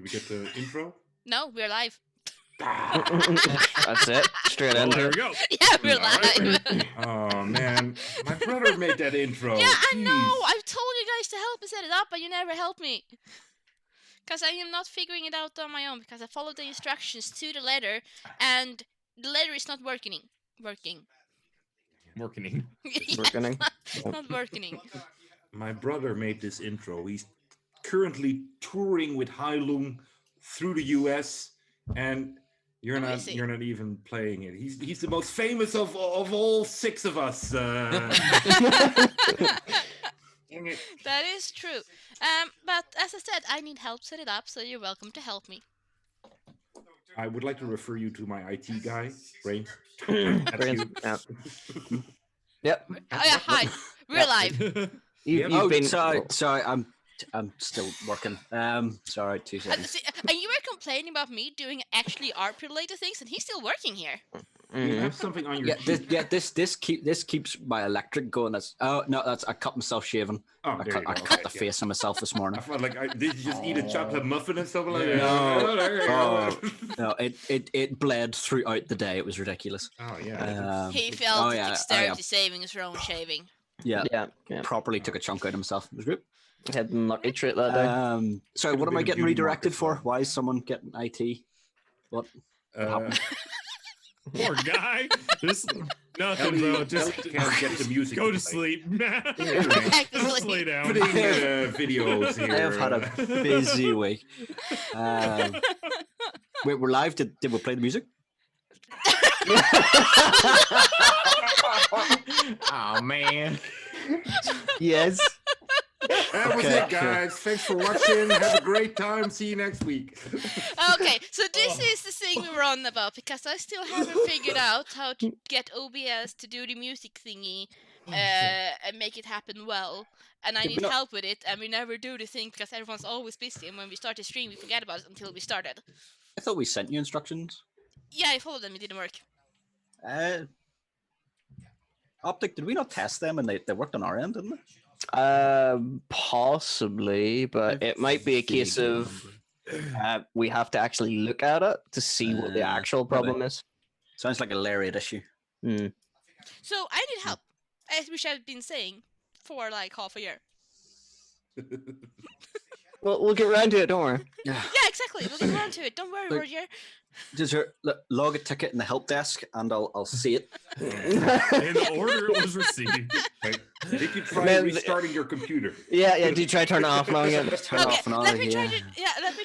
Did we get the intro? No, we're live. That's it. Straight into There it. we go. Yeah, we're All right. live. Oh man, my brother made that intro. Yeah, I Jeez. know. I've told you guys to help me set it up, but you never help me. Because I am not figuring it out on my own. Because I followed the instructions to the letter, and the letter is not working. Working. Yeah, Working. not working. My brother made this intro. He's currently touring with Heilung through the U.S. and you're not even playing it. He's the most famous of all six of us. Dang it. That is true. But as I said, I need help set it up, so you're welcome to help me. I would like to refer you to my IT guy, Brains. Brains, yeah. Yep. Oh yeah, hi. We're live. You've been. Sorry, I'm still working. Sorry, 2 seconds. And you were complaining about me doing actually art-related things, and he's still working here. You have something on your cheek. This keeps my electric going. I cut myself shaving. Oh, I cut the face on myself this morning. I felt like did you just eat a chocolate muffin and stuff like that? No, it bled throughout the day. It was ridiculous. Oh yeah. He felt dexterity savings for own shaving. Yeah, Yeah. properly took a chunk out of himself. It was good. Had lucky treat that day. Sorry, what am I getting redirected for? Why is someone getting IT? What happened? Poor guy. Nothing, bro. Just can't get the music. go to sleep. Just lay down. Putting videos here. I have had a busy week. Wait, we're live. Did we play the music? Oh man. Yes. That was it, guys. Thanks for watching. Have a great time. See you next week. Okay, so this is the thing we were on about, because I still haven't figured out how to get OBS to do the music thingy and make it happen well. And I need help with it, and we never do the thing because everyone's always busy, and when we start the stream, we forget about it until we started. I thought we sent you instructions. Yeah, I followed them. It didn't work. Optic, did we not test them and they worked on our end, didn't they? Possibly, but it might be a case of we have to actually look at it to see what the actual problem is. Sounds like a lariat issue. So I need help, which I've been saying for like half a year. Well, we'll get around to it, don't worry. Yeah, exactly. We'll get around to it. Don't worry, Roger. Just log a ticket in the help desk and I'll see it. In the order it was received. Right. Did you try restarting your computer? Yeah. Did you try turning it off and on again? Turn it off and on. Let me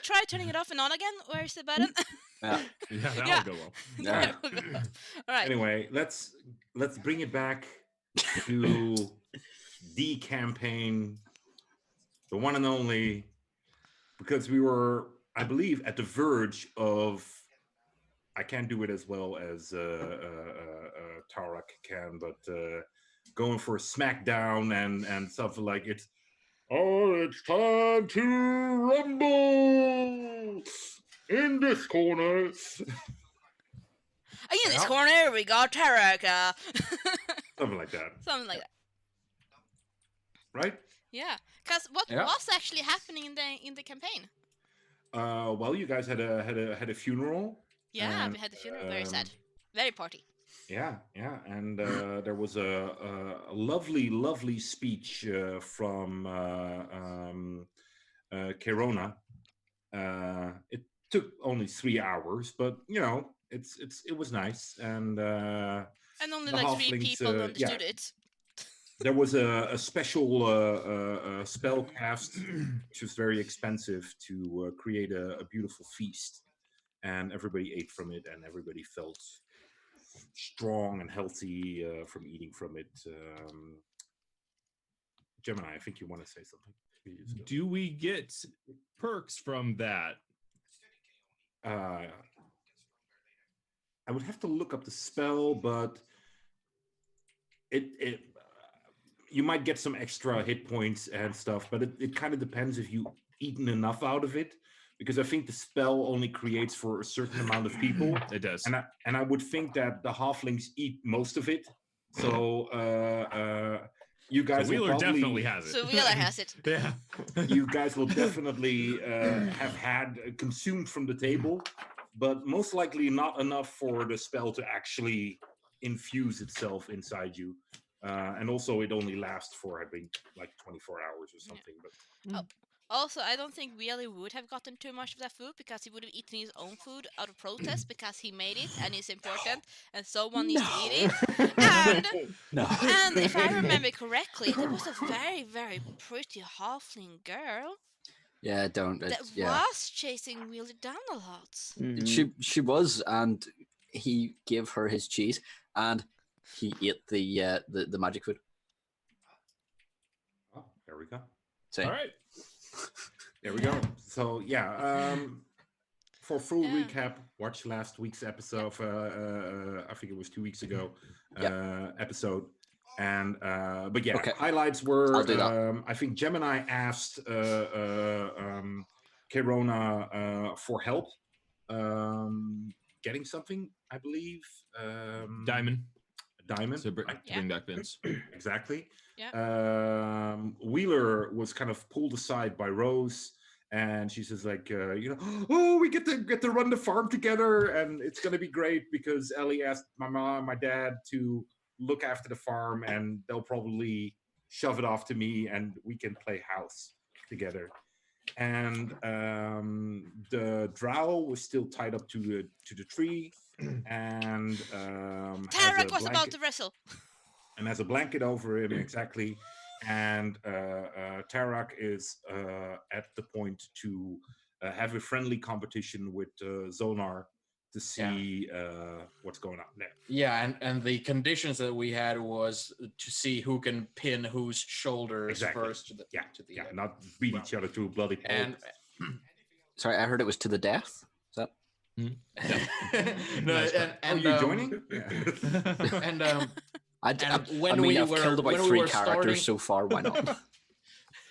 try turning it off and on again. Where's the button? Yeah, That'll go well. Yeah. All right. Anyway, let's bring it back to the campaign, the one and only, because we were, I believe, at the verge of. I can't do it as well as Tarak can, but going for a SmackDown and stuff like it's time to rumble in this corner. In this corner, we got Tarak. Something like that. Something like that. Right? Yeah. Because what was actually happening in the campaign? Well, you guys had a funeral. Yeah, we had the funeral. Very sad. Very party. Yeah, and there was a lovely speech from Kerona. It took only 3 hours, but it was nice, and only like 3 people understood it. There was a special spell cast, which was very expensive to create a beautiful feast. And everybody ate from it, and everybody felt strong and healthy from eating from it. Gemini, I think you want to say something. Do we get perks from that? I would have to look up the spell, but it you might get some extra hit points and stuff, but it kind of depends if you've eaten enough out of it. Because I think the spell only creates for a certain amount of people. It does. And I would think that the halflings eat most of it. So you guys So will Wheeler probably, definitely has it. So Wheeler has it. Yeah. you guys will definitely have had consumed from the table, but most likely not enough for the spell to actually infuse itself inside you. And also, it only lasts for, I think, like 24 hours or something. But Also, I don't think Wheeler would have gotten too much of that food because he would have eaten his own food out of protest because he made it and it's important and someone needs to eat it. And No. and if I remember correctly, there was a very, very pretty halfling girl Yeah, don't. that Yeah, was chasing Wheeler down a lot. she was, and he gave her his cheese, and he ate the magic food. oh, there we go. See? All right. There we go. So yeah, for full Yeah. recap, watch last week's episode. I think it was 2 weeks ago. Episode. And but yeah, Okay. highlights were. I'll do that. I think Gemini asked Kerona for help getting something. I believe Diamond. Diamond. To bring Yeah. back Vince. Exactly. Yeah. Wheeler was kind of pulled aside by Rose, and she says like, oh, we get to run the farm together, and it's gonna be great because Ellie asked my mom, my dad to look after the farm, and they'll probably shove it off to me, and we can play house together. And the drow was still tied up to the tree, and Tarak was about to wrestle. and has a blanket over him, exactly. And Tarak is at the point to have a friendly competition with Zonar to see what's going on there. Yeah, and the conditions that we had was to see who can pin whose shoulders Exactly. first to the Not beat each other to a bloody pulp. and Sorry, I heard it was to the death. Is that? no, Nice and you joining? and I mean, I've killed about 3 characters so far. Why not?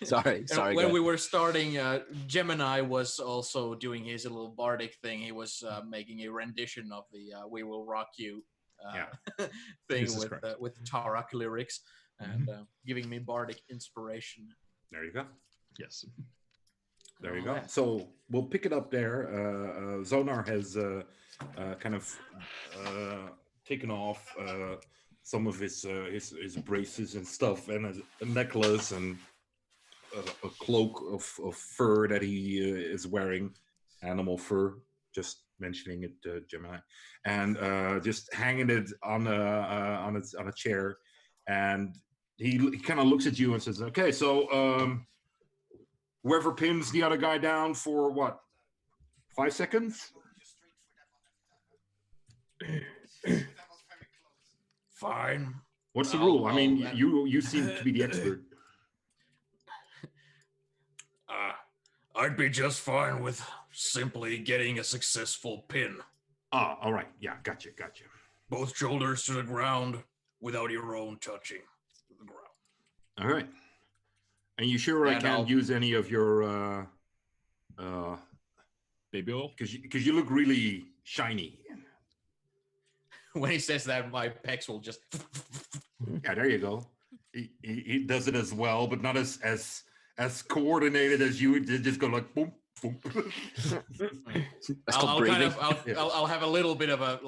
sorry. when we were starting, Gemini was also doing his little bardic thing. He was making a rendition of the "We Will Rock You" thing Jesus with Tarak lyrics and giving me bardic inspiration. There you go. Yes. There you go. So we'll pick it up there. Zonar has kind of taken off some of his braces and stuff, and a necklace and a cloak of fur that he is wearing, animal fur. Just mentioning it, Gemini, and just hanging it on a chair, and he kind of looks at you and says, "Okay, so whoever pins the other guy down for what, 5 seconds?" Fine. What's the rule? I mean, you seem to be the expert. I'd be just fine with simply getting a successful pin. Ah, all right. Yeah, gotcha. Both shoulders to the ground without your own touching the ground. All right. And you sure I And can't I'll- use any of your Baby oil. because you look really shiny. When he says that, my pecs will just. Yeah, there you go. He does it as well, but not as coordinated as you. Just go like boom, boom. That's called breathing. I'll have a little bit of a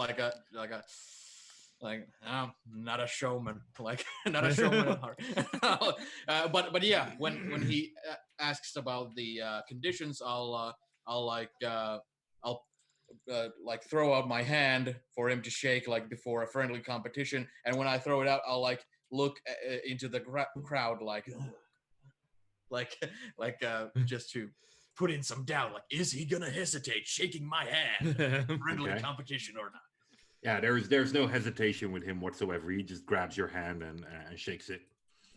not a showman, not a showman at heart. But yeah, when he asks about the conditions, I'll throw out my hand for him to shake before a friendly competition, and when I throw it out, I'll look into the crowd just to put in some doubt. Is he gonna hesitate shaking my hand? Friendly Okay. competition or not? Yeah, there's no hesitation with him whatsoever. He just grabs your hand and shakes it.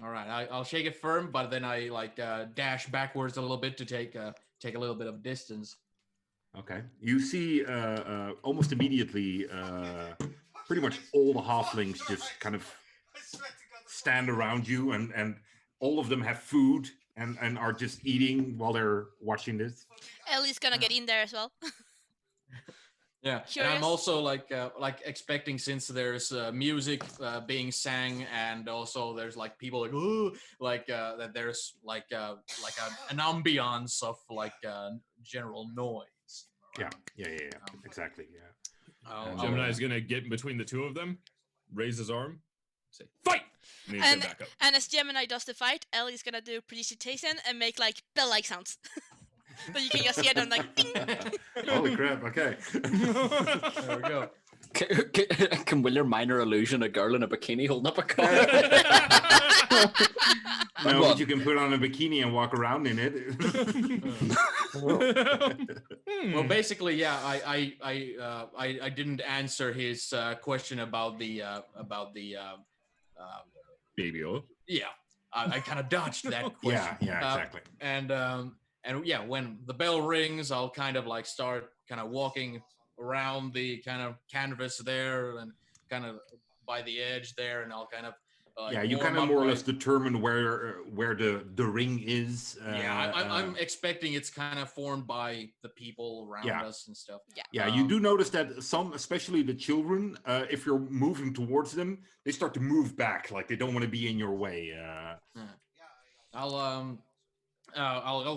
All right, I'll shake it firm, but then I dash backwards a little bit to take a little bit of distance. Okay. You see almost immediately pretty much all the halflings just kind of stand around you, and all of them have food and are just eating while they're watching this. Ellie's gonna get in there as well. Yeah, and I'm also like expecting, since there's music being sang, and also there's like people like ooh, like that there's like an ambiance of like general noise. Yeah, exactly. Yeah. Gemini's gonna get in between the two of them, raise his arm, say fight, and he's gonna back up. And as Gemini does the fight, Ellie's gonna do precipitation and make like bell-like sounds. So you can just hear them like ding. Holy crap! Okay. There we go. Can William minor illusion a girl in a bikini holding up a cup? No, but you can put on a bikini and walk around in it. Well, basically, yeah, I didn't answer his question about the baby oil. Yeah, I kind of dodged that question. Yeah, exactly. And yeah, when the bell rings, I'll kind of like start kind of walking around the kind of canvas there and kind of by the edge there, and I'll kind of you kind of more or less determine where the ring is. I'm expecting it's kind of formed by the people around us and stuff. Yeah, you do notice that some, especially the children, if you're moving towards them, they start to move back, like they don't want to be in your way. I'll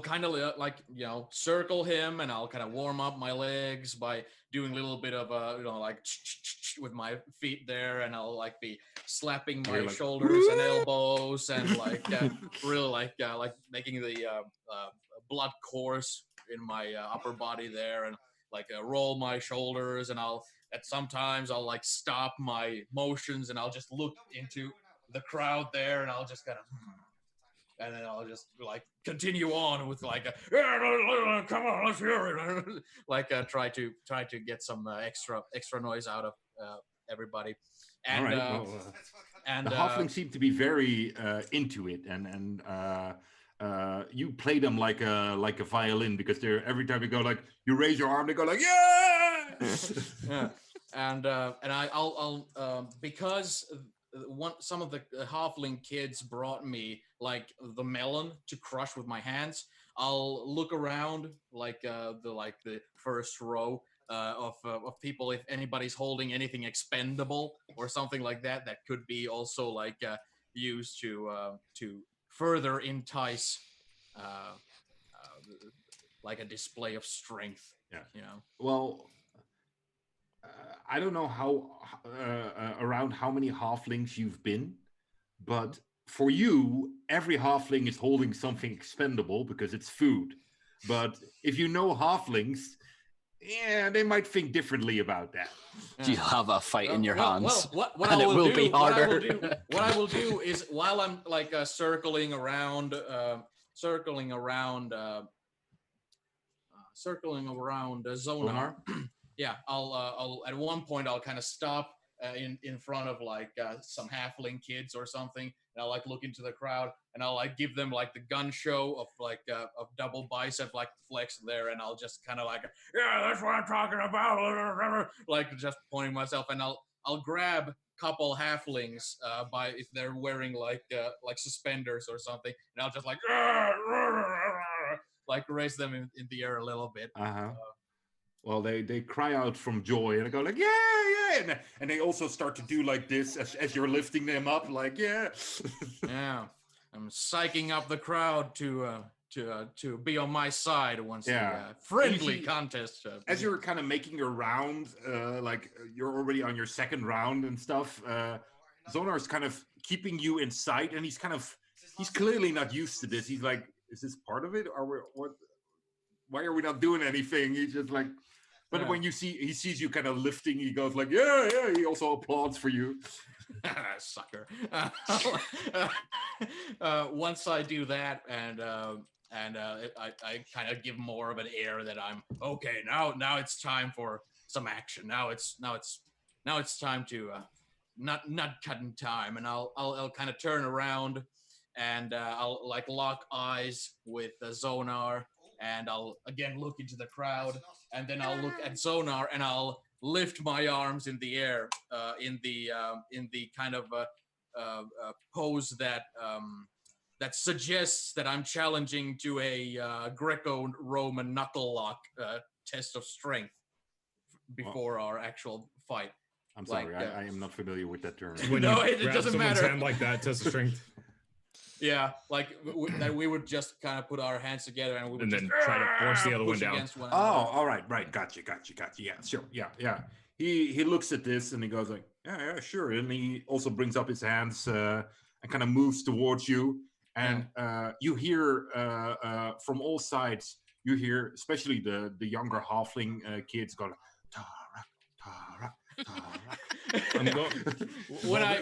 kind of like, you know, circle him, and I'll kind of warm up my legs by doing a little bit of like with my feet there, and I'll like be slapping my shoulders and elbows and like really like making the blood course in my upper body there, and like roll my shoulders, and sometimes I'll like stop my motions, and I'll just look into the crowd there, and I'll just kind of. And then I'll just like continue on with like come on, let's hear it. Like try to get some extra noise out of everybody. And all right, and the halflings seem to be very into it, and you play them like a violin, because they're, every time you go like you raise your arm, they go like yeah. And I'll because some of the halfling kids brought me like the melon to crush with my hands. I'll look around like the first row of people, if anybody's holding anything expendable or something like that could be also like used to further entice like a display of strength. Yeah, you know. Well. I don't know around how many halflings you've been, but for you, every halfling is holding something expendable because it's food. But if you know halflings, they might think differently about that. You'll have a fight in your hands, what and it will be harder. What I will do is, while I'm like circling around Zonar. Yeah, I'll at one point I'll kind of stop in front of like some halfling kids or something, and I'll like look into the crowd, and I'll like give them like the gun show of like of double bicep like flex there, and I'll just kind of like, yeah, that's what I'm talking about, like just pointing myself, and I'll grab a couple halflings by if they're wearing like suspenders or something, and I'll just like raise them in the air a little bit. Well, they cry out from joy, and they go like, yeah, and they also start to do like this as you're lifting them up, like, yeah. Yeah, I'm psyching up the crowd to be on my side once the friendly contest. As you're kind of making your round, like you're already on your second round and stuff, Zonar's kind of keeping you in sight, and he's clearly not used to this. He's like, is this part of it? Why are we not doing anything? He's just like, but when he sees you kind of lifting, he goes like, yeah. He also applauds for you. Sucker. Once I do that, and I kind of give more of an air that I'm okay. Now it's time for some action. Now it's time to not cutting time, and I'll kind of turn around, and I'll like lock eyes with Zonar. And I'll again look into the crowd, and then I'll look at Zonar, and I'll lift my arms in the air, in the kind of pose that suggests that I'm challenging to a Greco-Roman knuckle lock test of strength before our actual fight. I'm sorry, Like, I am not familiar with that term. When No, you it grab doesn't someone's matter. hand like that, test of strength, Yeah, like that we would just kind of put our hands together and we would and just then try to force the other one push down. against one Oh, another. all right, gotcha. Yeah, sure, yeah. He looks at this and he goes like, yeah, sure. And he also brings up his hands and kind of moves towards you. And you hear from all sides, you hear especially the younger halfling kids going, Tarak, Tarak, Tarak.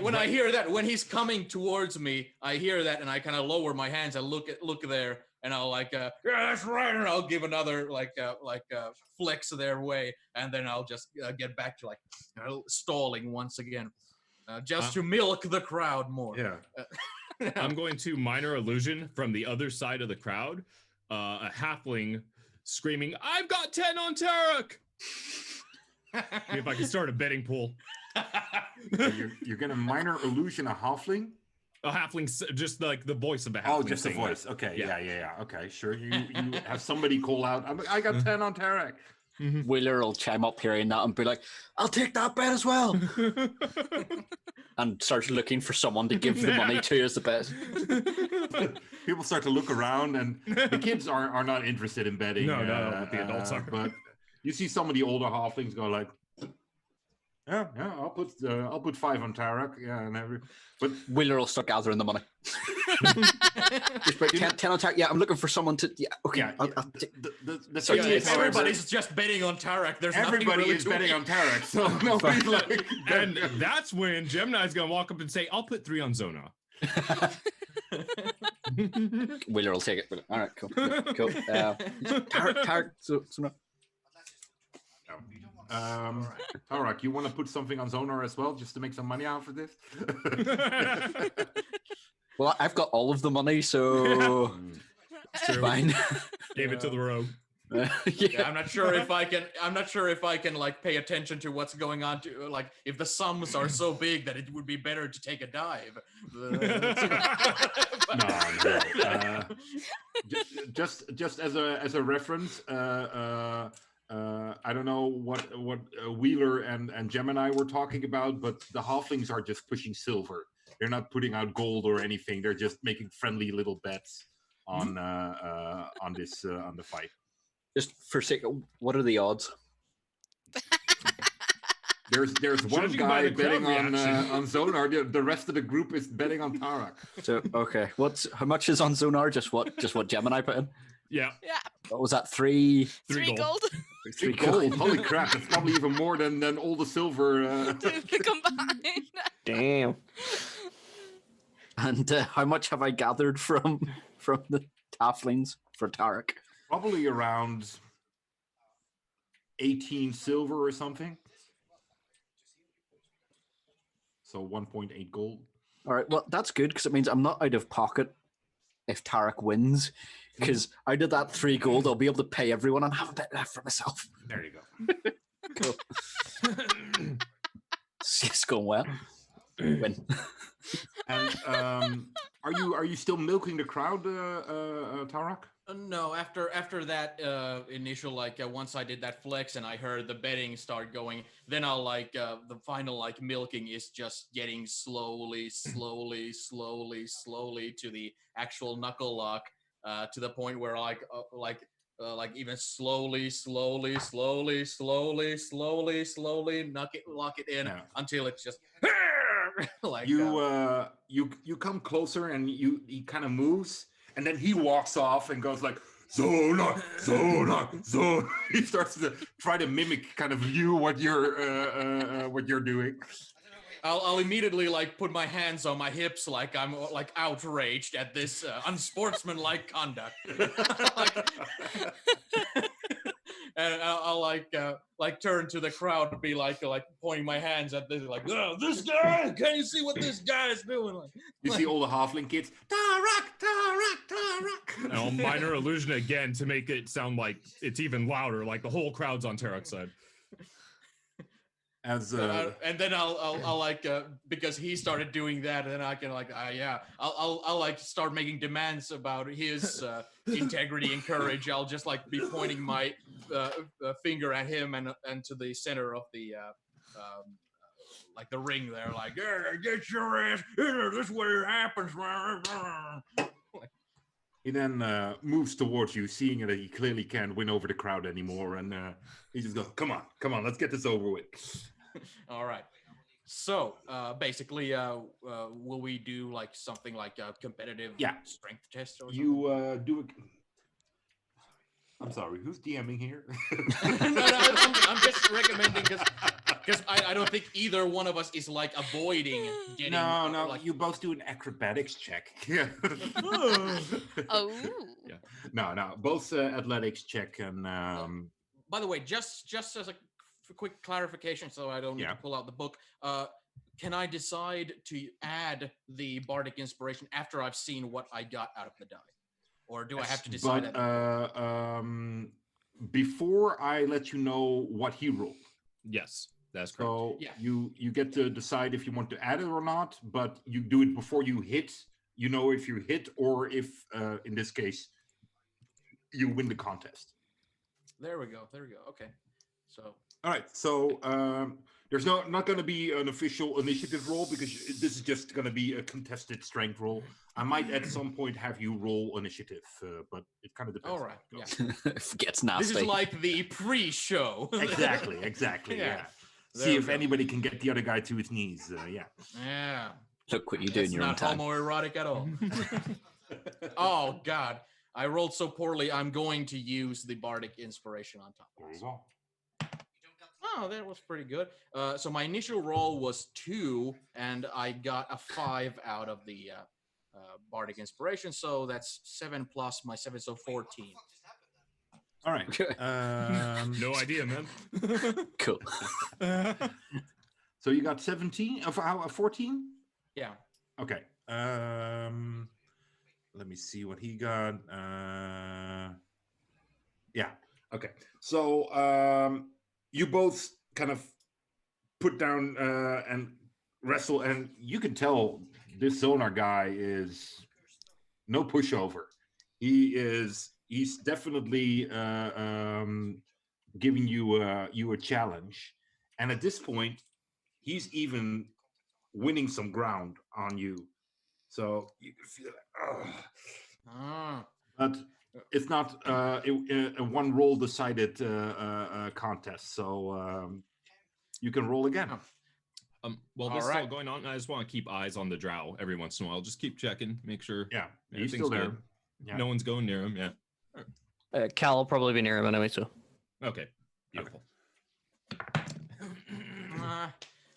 When I hear that, when he's coming towards me, I hear that and I kind of lower my hands and look there and I'll like yeah, that's right, and I'll give another flex their way, and then I'll just get back to like stalling once again, just to milk the crowd more. Yeah. I'm going to minor illusion from the other side of the crowd, a halfling screaming, "I've got 10 on Tarek!" If I can start a betting pool. You're gonna minor illusion a halfling? A halfling, just like the voice of a halfling. Oh, just the saying voice. that. Okay, Yeah. yeah. Okay, sure. You have somebody call out, I got 10 on Tarek. Wheeler will chime up hearing that and be like, I'll take that bet as well. And starts looking for someone to give the money to as the bet. People start to look around, and the kids are not interested in betting. No, but the adults are. But you see some of the older halflings go like, yeah, I'll put 5 on Tarek. Yeah, but Wheeler will start gathering the money. Just put 10 on Tarek. Yeah, I'm looking for someone to. Yeah, okay. yeah, the So thing is, however, Everybody's just betting on Tarek. There's everybody nothing really is to betting it. on Tarek, so nobody's like. And that's when Gemini's going to walk up and say, "I'll put 3 on Zona." Wheeler will take it. All right, cool. Tarek. So no. Tarek, you want to put something on Zonar as well, just to make some money out of this? Well, I've got all of the money, so True. fine. Gave it to the rogue. Yeah, I'm not sure if I can like pay attention to what's going on to like if the sums are so big that it would be better to take a dive. No. Just as a reference, I don't know what Wheeler and Gemini were talking about, but the halflings are just pushing silver. They're not putting out gold or anything. They're just making friendly little bets on the fight. Just for sake, what are the odds? There's one Judging by guy the crowd betting on reaction. Zonar. The rest of the group is betting on Tarek. So okay, how much is on Zonar? Just what Gemini put in? Yeah. Yeah, What was that? 3 3 gold 3 gold. Holy crap! That's probably even more than all the silver. combined. Damn. And how much have I gathered from the halflings for Tarek? Probably around 18 silver or something. So 1.8 gold. All right, well that's good because it means I'm not out of pocket if Tarek wins. Because out of that 3 gold, I'll be able to pay everyone and have a bit left for myself. There you go. Cool. It's going well. Win. And are you still milking the crowd, Tarek? No, after that initial once I did that flex and I heard the betting start going, then I'll the final milking is just getting slowly to the actual knuckle lock, to the point where even slowly lock it in until it's just you come closer and he kind of moves. And then he walks off and goes like, Zona. He starts to try to mimic kind of what you're doing. I'll immediately put my hands on my hips like I'm outraged at this unsportsmanlike conduct. And I'll turn to the crowd and be pointing my hands at this oh, this guy, can you see what this guy is doing? You see all the halfling kids, Tarek. And I'll minor illusion again to make it sound like it's even louder, like the whole crowd's on Tarek's side. As and then I'll like because he started doing that, and then I can like I'll like start making demands about his integrity and courage. I'll just like be pointing my finger at him and to the center of the like the ring there, like get your ass here. This is what it happens. he then moves towards you, seeing that he clearly can't win over the crowd anymore, and he just goes, "Come on, let's get this over with." All right. So basically, will we do like something like a competitive strength test or something? You do it. I'm sorry, who's DMing here? no, I'm just recommending because I don't think either one of us is like avoiding getting. No, like you both do an acrobatics check. Oh. Yeah. No, both athletics check and. By the way, just as a quick clarification, so I don't need to pull out the book. Can I decide to add the bardic inspiration after I've seen what I got out of the die, or do I have to decide that? Before I let you know what he rolled. Yes, that's correct. So you get to decide if you want to add it or not, but you do it before you hit. You know if you hit or if, in this case, you win the contest. There we go. Okay. So. All right. So there's not going to be an official initiative roll because this is just going to be a contested strength roll. I might at some point have you roll initiative, but it kind of depends. All right. Yeah. If it gets nasty. This is like the pre-show. Exactly. Yeah. See if anybody can get the other guy to his knees. Yeah. Look what you do in your own time. Not homoerotic at all. Oh God. I rolled so poorly, I'm going to use the bardic inspiration on top. There you go. Oh, that was pretty good. So my initial roll was 2, and I got a 5 out of the bardic inspiration. So that's 7 plus my 7, so 14. All right. No idea, man. Cool. So you got 17 of 14? Yeah. Okay. Let me see what he got. Yeah. Okay. So you both kind of put down and wrestle, and you can tell this Sonar guy is no pushover. He's definitely giving you a challenge, and at this point, he's even winning some ground on you. So you can feel it. But it's not a one roll decided contest. So you can roll again. While this is all going on, I just want to keep eyes on the drow every once in a while. Just keep checking, make sure. Yeah, he's still there. Yeah. No one's going near him. Yeah. Cal will probably be near him anyway, so. Okay. Beautiful.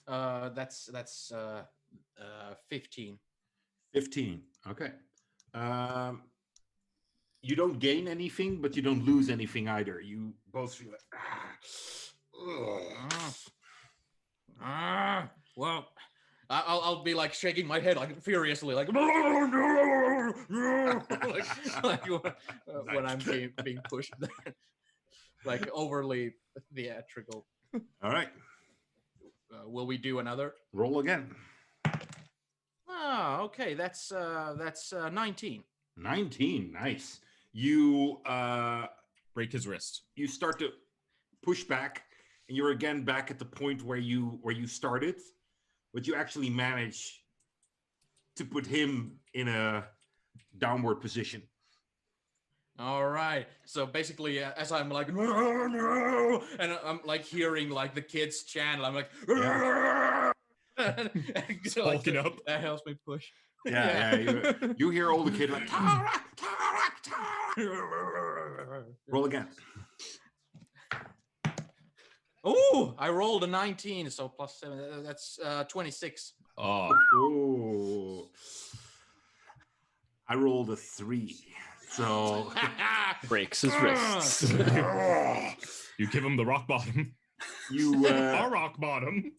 That's 15. 15. Okay. You don't gain anything, but you don't lose anything either. You both feel like, well, I'll be like shaking my head like furiously, like, like when I'm being pushed, like overly theatrical. All right. Will we do another? Roll again. Oh, okay. That's 19. 19. Nice. You break his wrist. You start to push back, and you're again back at the point where you started, but you actually manage to put him in a downward position. All right. So basically, as I'm like, no, and I'm like hearing like the kids chant, I'm like, so, like up. That helps me push. Yeah. You hear all the kids like, Tarak. Roll again. Oh, I rolled a 19, so plus 7. That's 26. Oh. I rolled a 3. So breaks his wrists. You give him the rock bottom. You our rock bottom.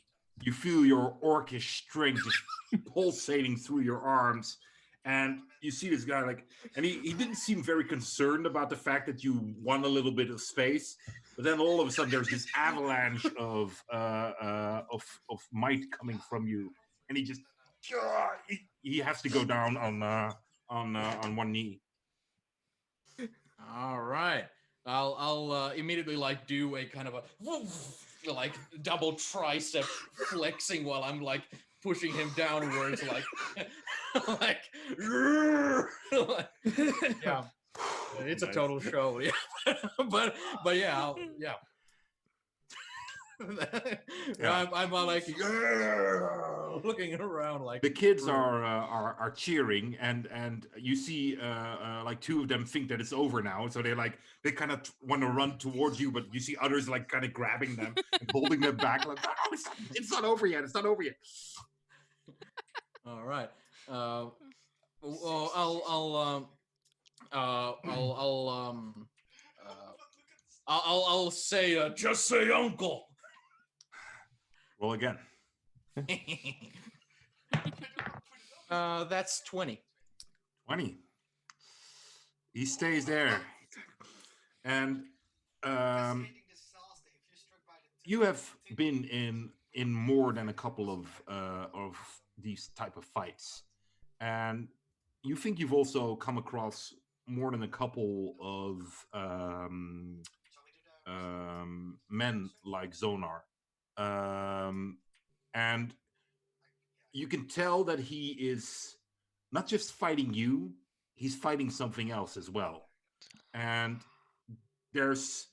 You feel your orcish strength just pulsating through your arms, and you see this guy like, and he didn't seem very concerned about the fact that you won a little bit of space. But then all of a sudden, there's this avalanche of might coming from you, and he just he has to go down on one knee. All right. I'll immediately like do a kind of a like double tricep flexing while I'm like pushing him downwards like like, like yeah. It's a total show. Yeah. but yeah, yeah. I'm like looking around like the kids are cheering, and you see like two of them think that it's over now, so they kind of want to run towards you, but you see others like kind of grabbing them and holding them back like, oh, it's not over yet, it's not over yet. All right. I'll say just say uncle. Roll again. That's 20. 20. He stays there, and you have been in more than a couple of these type of fights, and you think you've also come across more than a couple of men like Zonar, and you can tell that he is not just fighting you, he's fighting something else as well. And there's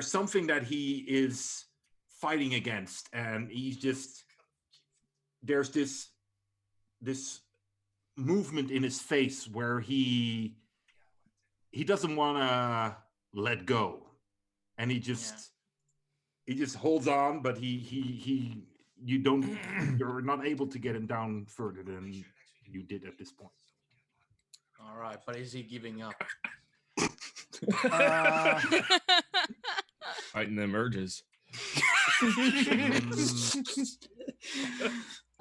something that he is fighting against, and he's just, there's this movement in his face where he doesn't want to let go, and he just holds on, but you're not able to get him down further than you did at this point. All right, but is he giving up? Fighting them urges.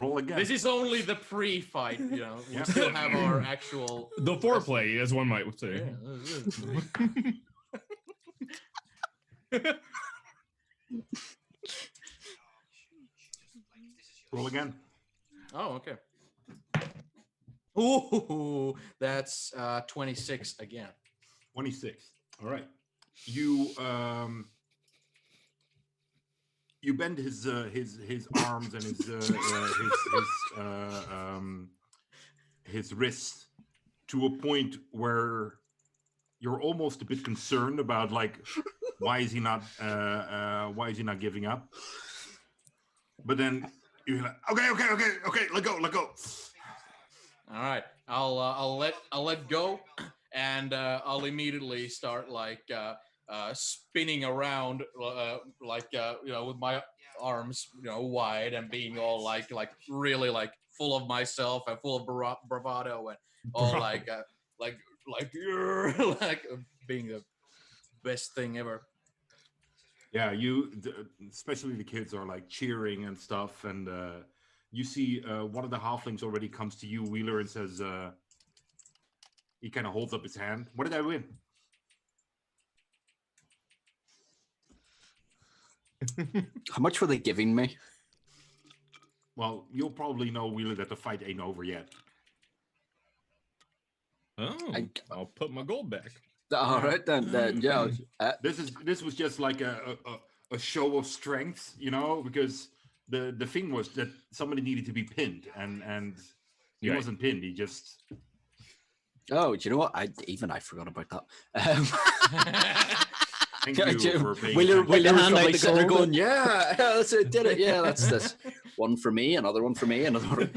Roll again. This is only the pre-fight, you know. We still have our actual the foreplay, as one might say. Yeah. Roll again. Oh, okay. Ooh, that's 26 again. 26. All right. You bend his arms and his wrists to a point where you're almost a bit concerned about, like, why is he not giving up? But then you're like, okay, let go. All right, I'll let go, and I'll immediately start like spinning around like with my arms wide and being all like really like full of myself and full of bravado and all like being the best thing ever. Yeah, especially the kids are like cheering and stuff, and you see one of the halflings already comes to you, Wheeler, and says, he kind of holds up his hand. What did I win? How much were they giving me? Well, you'll probably know, Wheeler, that the fight ain't over yet. Oh, I'll put my gold back. All right then. Yeah. This was just like a show of strength, because the thing was that somebody needed to be pinned, and he wasn't pinned. He just. Oh, do you know what? I forgot about that. Thank you for paying Wheeler was hand probably out the sitting there gold. going, yeah, that's it, did it. Yeah, that's this. One for me, another one for me, another one.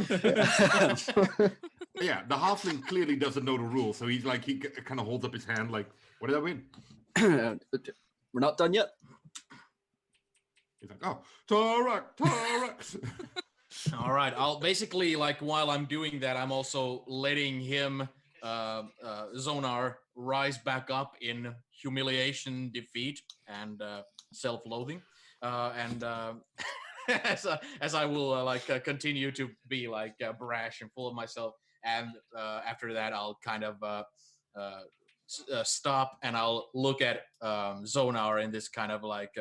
Yeah, the halfling clearly doesn't know the rules, so he's like, he kind of holds up his hand like, what did I win? We're not done yet. He's like, oh, Tarak. All right, I'll basically, like, while I'm doing that, I'm also letting him, Zonar, rise back up in humiliation, defeat, and self-loathing, and as I will continue to be like brash and full of myself, and after that I'll kind of stop and I'll look at Zonar in this kind of like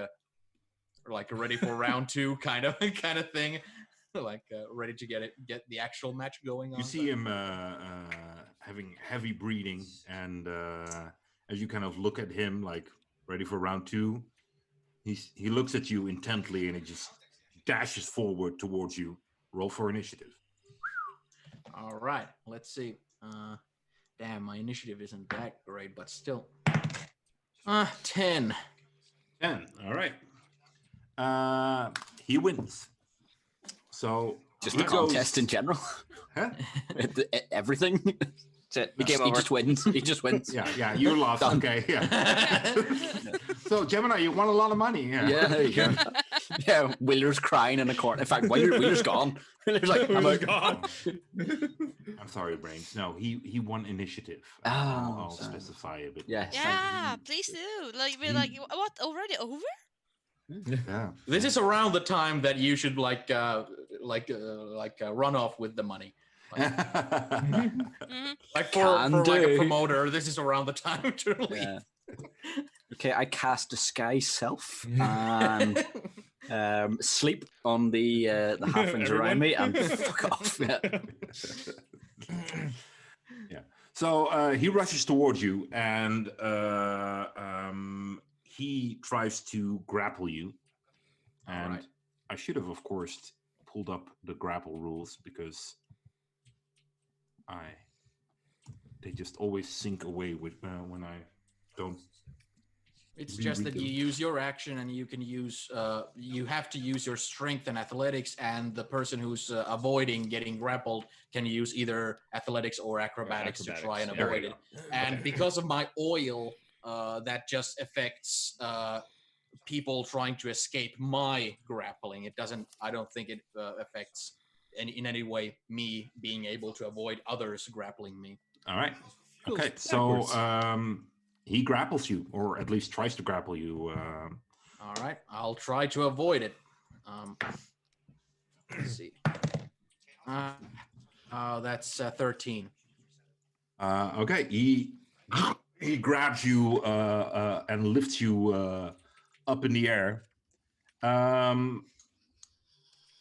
ready for round 2 kind of thing, like ready to get the actual match going on. You see him having heavy breathing, and as you kind of look at him, like ready for round 2, he looks at you intently, and he just dashes forward towards you. Roll for initiative. All right, let's see. Damn, my initiative isn't that great, but still. 10. 10. All right. He wins. So Just the contest in general. Huh? Everything. That's it. He just wins. He just wins. Yeah, you lost. Done. Okay, yeah. So Gemini, you won a lot of money. Yeah, there you go. Yeah, Wheeler's crying in a corner. In fact, Wheeler's gone. Wheeler's like, I'm out. God. I'm sorry, Brains. No, he won initiative. Oh, I'll sorry. specify a bit. Yes. Yeah, please do. Like we're like, what? Already over? Yeah. This is around the time that you should run off with the money. Like for like a promoter, this is around the time to leave. Yeah. Okay, I cast Disguise Self and sleep on the halflings around me and fuck off. Yeah. Yeah. So he rushes towards you, and he tries to grapple you. And Alright. I should have, of course, pulled up the grapple rules, because they just always sink away with when I don't. It's just that you use your action, and you can use. You have to use your strength and athletics, and the person who's avoiding getting grappled can use either athletics or acrobatics to try and avoid it. And because of my oil, that just affects people trying to escape my grappling. It doesn't. I don't think it affects in any way me being able to avoid others grappling me. All right. Okay. So he grapples you, or at least tries to grapple you. All right, I'll try to avoid it. Let's see. That's 13. Okay. He grabs you and lifts you up in the air.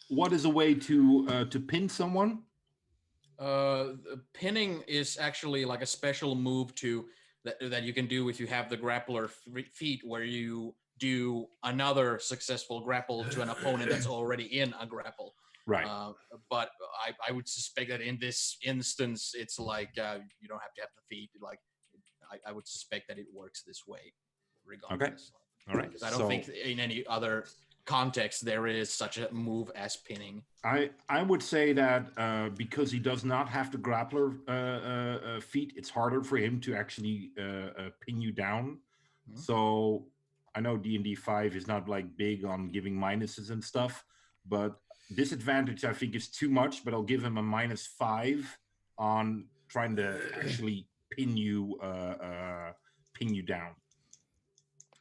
What is a way to pin someone? Pinning is actually like a special move that you can do if you have the grappler feat, where you do another successful grapple to an opponent that's already in a grapple. Right. But I would suspect that in this instance, it's like you don't have to have the feat. Like I would suspect that it works this way, regardless. Okay. All right. Because I don't think in any other context there is such a move as pinning. I would say that because he does not have the grappler feat, it's harder for him to actually pin you down. Mm-hmm. So I know D&D 5 is not like big on giving minuses and stuff, but disadvantage I think is too much. But I'll give him a -5 on trying to actually pin you down.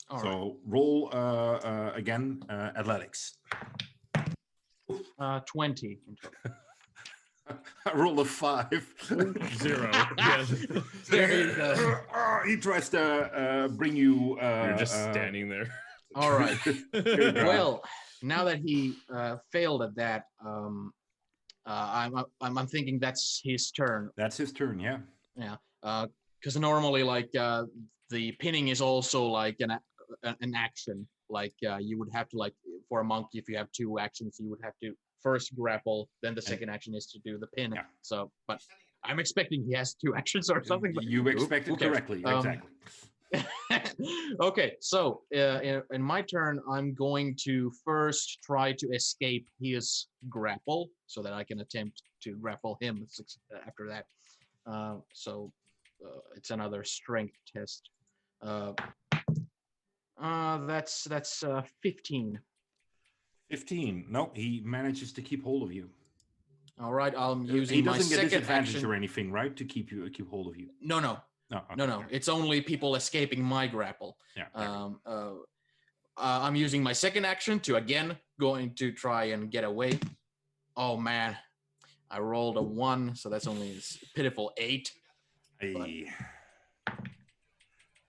All so right. roll again, athletics. 20. I roll a 5. 0. Yes. There you go. He tries to bring you. You're just standing there. All right. Well, now that he failed at that, I'm thinking that's his turn. That's his turn. Yeah. Yeah. Because normally, like the pinning is also like an action. Like you would have to, like, for a monk, if you have 2 actions, you would have to first grapple, then the second action is to do the pin. Yeah. So, but I'm expecting he has 2 actions or something. But you expected correctly. Exactly. Okay, so in my turn, I'm going to first try to escape his grapple so that I can attempt to grapple him after that. So it's another strength test. That's 15. 15. No, he manages to keep hold of you. All right, I'm using he my doesn't get second disadvantage action. or anything, right? To keep hold of you. No. Okay. No. It's only people escaping my grapple. Yeah. I'm using my second action to again going to try and get away. Oh man, I rolled a 1, so that's only a pitiful 8. Hey.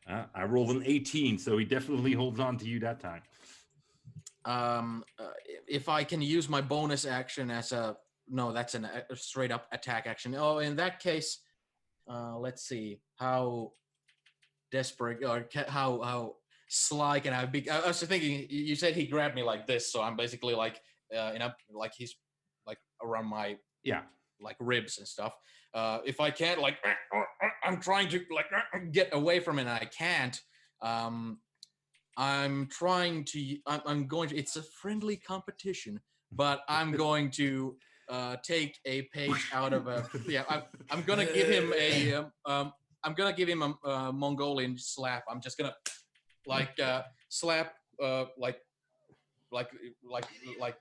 I rolled an 18, so he definitely holds on to you that time. If I can use my bonus action as a no, that's a straight up attack action. Oh, in that case, let's see how desperate or how sly can I be? I was thinking you said he grabbed me like this, so I'm basically like like he's like around my like ribs and stuff. If I can't like I'm trying to like get away from it and I can't. I'm trying to. I'm going to. It's a friendly competition, but I'm going to take a page out of a. Yeah, I'm gonna give him a. I'm gonna give him a Mongolian slap. I'm just gonna like slap like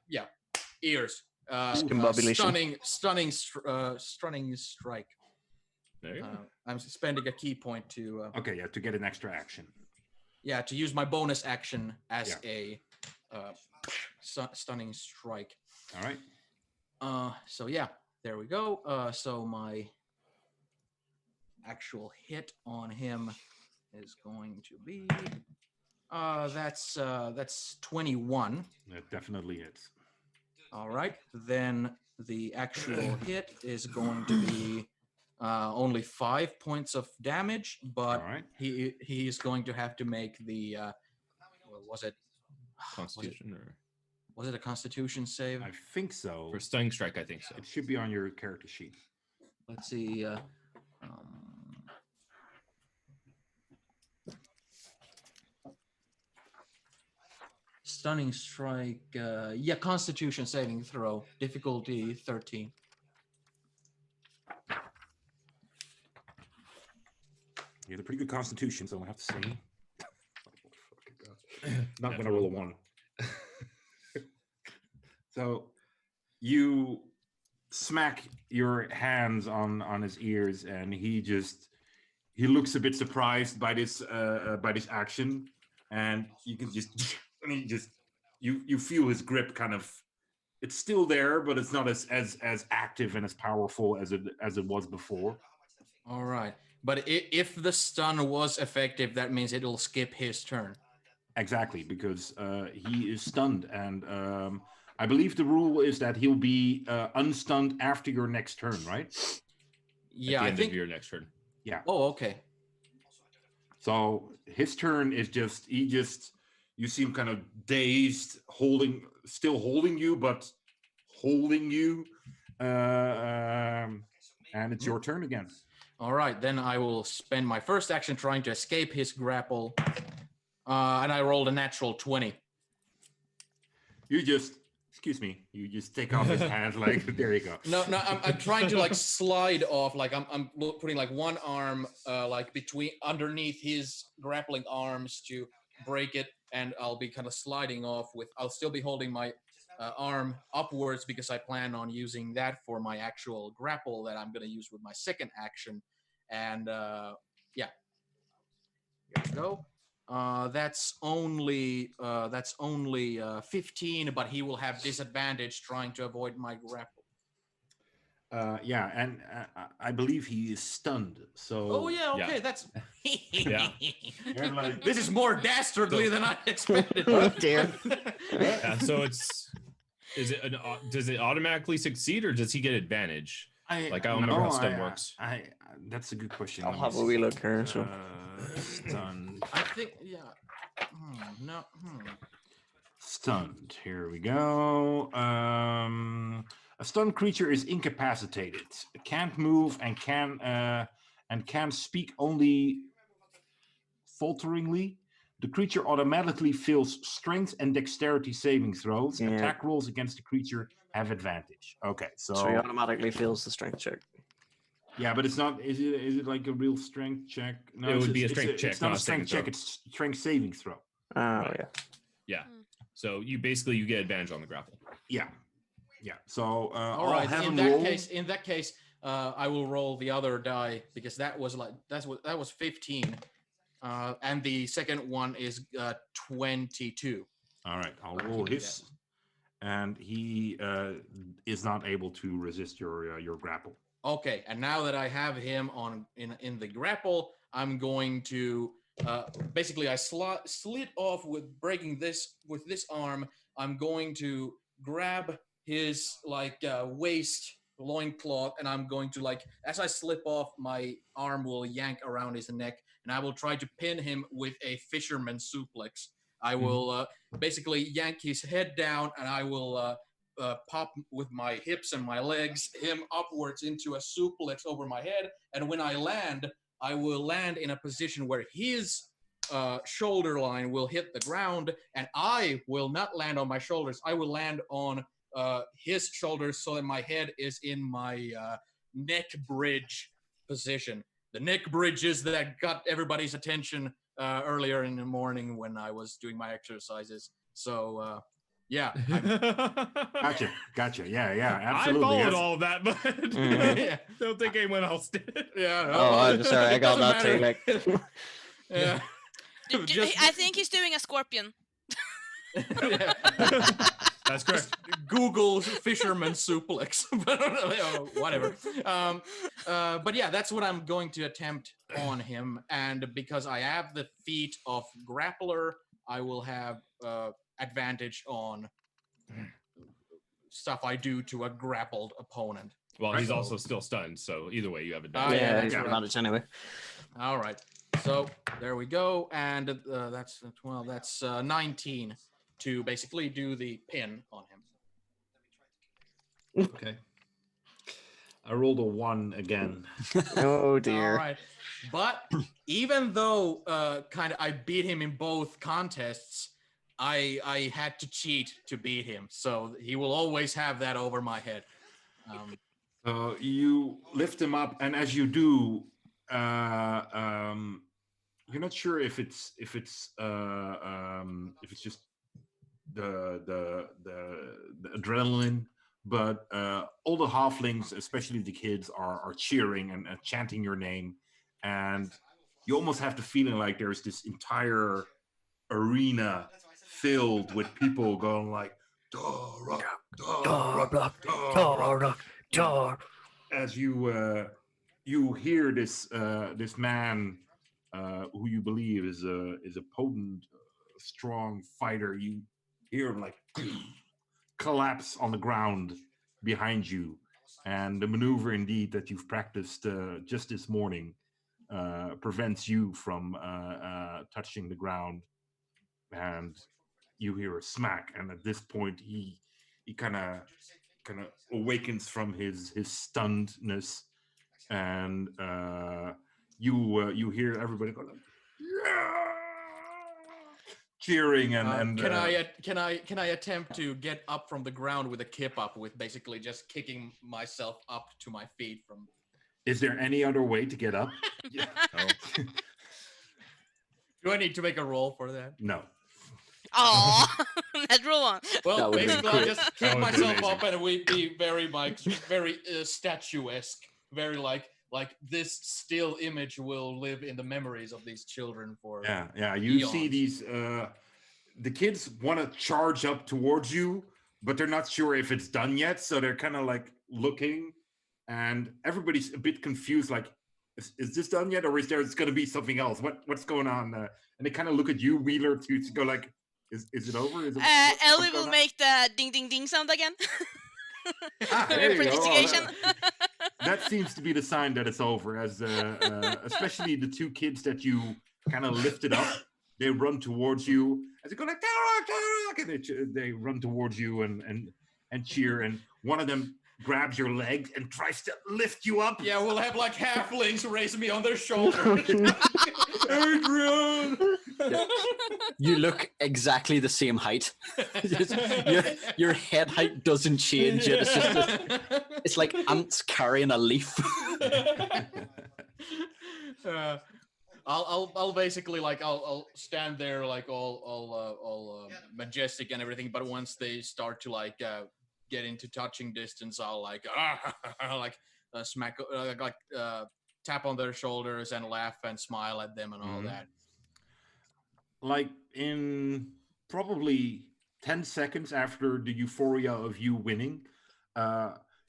yeah ears. Stunning strike. There you go. I'm spending a key point to. Okay, yeah, to get an extra action. Yeah, to use my bonus action as a stunning strike. All right. So yeah, there we go. So my actual hit on him is going to be that's 21. That definitely hits. All right. Then the actual hit is going to be only 5 points of damage, but he is going to have to make the was it Constitution or was it a Constitution save? I think so. For stunning strike, I think so. It should be on your character sheet. Let's see. Stunning strike. Yeah, Constitution saving throw. Difficulty 13. You had a pretty good constitution, so I have to say. Not when I roll a 1. So you smack your hands on his ears, and he looks a bit surprised by this action, and you can you feel his grip kind of. It's still there, but it's not as active and as powerful as it was before. All right. But if the stun was effective, that means it'll skip his turn. Exactly, because he is stunned, and I believe the rule is that he'll be unstunned after your next turn, right? Yeah, at the end of your next turn. Yeah. Oh, okay. So his turn is you seem kind of dazed, still holding you, but holding you, and it's your turn again. All right, then I will spend my first action trying to escape his grapple, and I rolled a natural 20. You just take off his hands, like there you go. No, I'm trying to like slide off, like I'm putting like one arm like underneath his grappling arms to break it, and I'll be kind of sliding off I'll still be holding my arm upwards because I plan on using that for my actual grapple that I'm going to use with my second action. And yeah, here we go. That's only 15, but he will have disadvantage trying to avoid my grapple. Yeah, and I believe he is stunned. So. Oh yeah, okay, that's. Yeah. This is more dastardly than I expected. Oh dear. Yeah, so does it automatically succeed, or does he get advantage? I don't remember how stun works. That's a good question. I'll have a wee look here. So. Stunned. I think, yeah. Stunned. Here we go. A stunned creature is incapacitated. It can't move and can speak only falteringly. The creature automatically fails strength and dexterity saving throws. Yeah. Attack rolls against the creature have advantage. Okay, so he automatically fails the strength check. Yeah, but it's not. Is it like a real strength check? No, it would be a strength check. It's not a strength check. It's strength saving throw. Oh yeah. Yeah. So you get advantage on the grapple. Yeah. Yeah. So all right. In that case, I will roll the other die because that was 15, and the second one is 22. All right. I'll roll his, and he is not able to resist your grapple. Okay, and now that I have him in the grapple, I'm going to basically I slit off with breaking this with this arm. I'm going to grab his waist loincloth, and I'm going to as I slip off, my arm will yank around his neck, and I will try to pin him with a fisherman suplex. I will basically yank his head down, and I will pop with my hips and my legs him upwards into a suplex over my head. And when I land, I will land in a position where his shoulder line will hit the ground, and I will not land on my shoulders. I will land on his shoulders so that my head is in my neck bridge position. The neck bridges that got everybody's attention earlier in the morning when I was doing my exercises. So, yeah. Gotcha. Yeah, absolutely. I followed all of that, but I don't think anyone else did. Yeah. Oh, I'm sorry. I got that too. Like, yeah. I think he's doing a scorpion. Yeah. That's correct. Google fisherman suplex, whatever. But yeah, that's what I'm going to attempt on him. And because I have the feat of grappler, I will have advantage on stuff I do to a grappled opponent. Well, he's also still stunned, so either way, you have advantage. Yeah, that's he's right. advantage anyway. All right. So there we go, and that's 12. That's 19 to basically do the pin on him. Okay. I rolled a 1 again. Oh dear. All right. But even though I beat him in both contests, I had to cheat to beat him, so he will always have that over my head. You lift him up, and as you do, you're not sure if it's just the adrenaline, but all the halflings, especially the kids, are cheering and chanting your name, and you almost have the feeling like there's this entire arena filled with people going like Daruk, Daruk, Daruk, Daruk. As you hear this man who you believe is a potent, strong fighter, you hear him like collapse on the ground behind you, and the maneuver indeed that you've practiced just this morning prevents you from touching the ground, and you hear a smack, and at this point he kind of awakens from his stunnedness, and you hear everybody go like, yeah! Cheering and can I attempt to get up from the ground with a kip up, with basically just kicking myself up to my feet from? Is there any other way to get up? Yeah. Oh. Do I need to make a roll for that? No. Oh, let's roll on. Well, basically, I just kick myself amazing. up, and it would be very very statuesque, very like this still image will live in the memories of these children for. Yeah. You eons. see these the kids want to charge up towards you, but they're not sure if it's done yet, so they're kind of like looking, and everybody's a bit confused, like, is this done yet, or is there going to be something else? What's going on? And they kind of look at you, Wheeler, to go like, is it over? Is it, Ellie will make the ding ding ding sound again. there you For go. litigation. That seems to be the sign that it's over, as especially the two kids that you kind of lifted up, they run towards you as they go like, Daruk, and they run towards you and cheer, and one of them grabs your leg and tries to lift you up. Yeah, we'll have like halflings raise me on their shoulders. Adrian! You look exactly the same height. your head height doesn't change. It's just it's like ants carrying a leaf. I'll basically I'll stand there like all majestic and everything, but once they start to get into touching distance, I'll smack tap on their shoulders and laugh and smile at them and all that. Like in probably 10 seconds after the euphoria of you winning,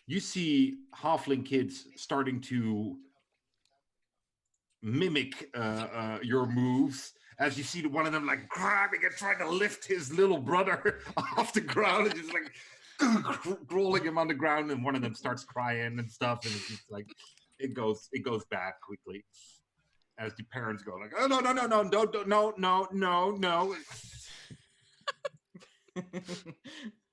you see halfling kids starting to mimic your moves. As you see one of them like grabbing and trying to lift his little brother off the ground and just like rolling him on the ground, and one of them starts crying and stuff, and it's just like it goes back quickly as the parents go like, oh no,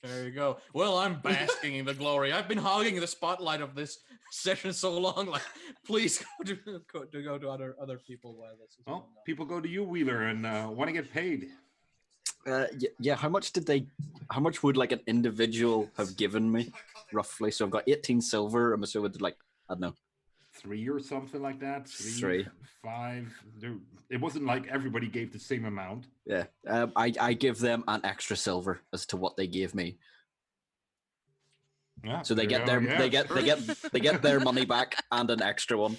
There you go. Well, I'm basking in the glory. I've been hogging the spotlight of this session so long. Like, please go to other people while this is going on. People go to you, Wheeler, and want to get paid. Yeah. How much would like an individual have given me roughly? So I've got 18 silver. I'm assuming like, I don't know, 3 or something like that. 3, 5. It wasn't like everybody gave the same amount. Yeah. I give them an extra silver as to what they gave me. Yeah, So they get they get their money back and an extra one.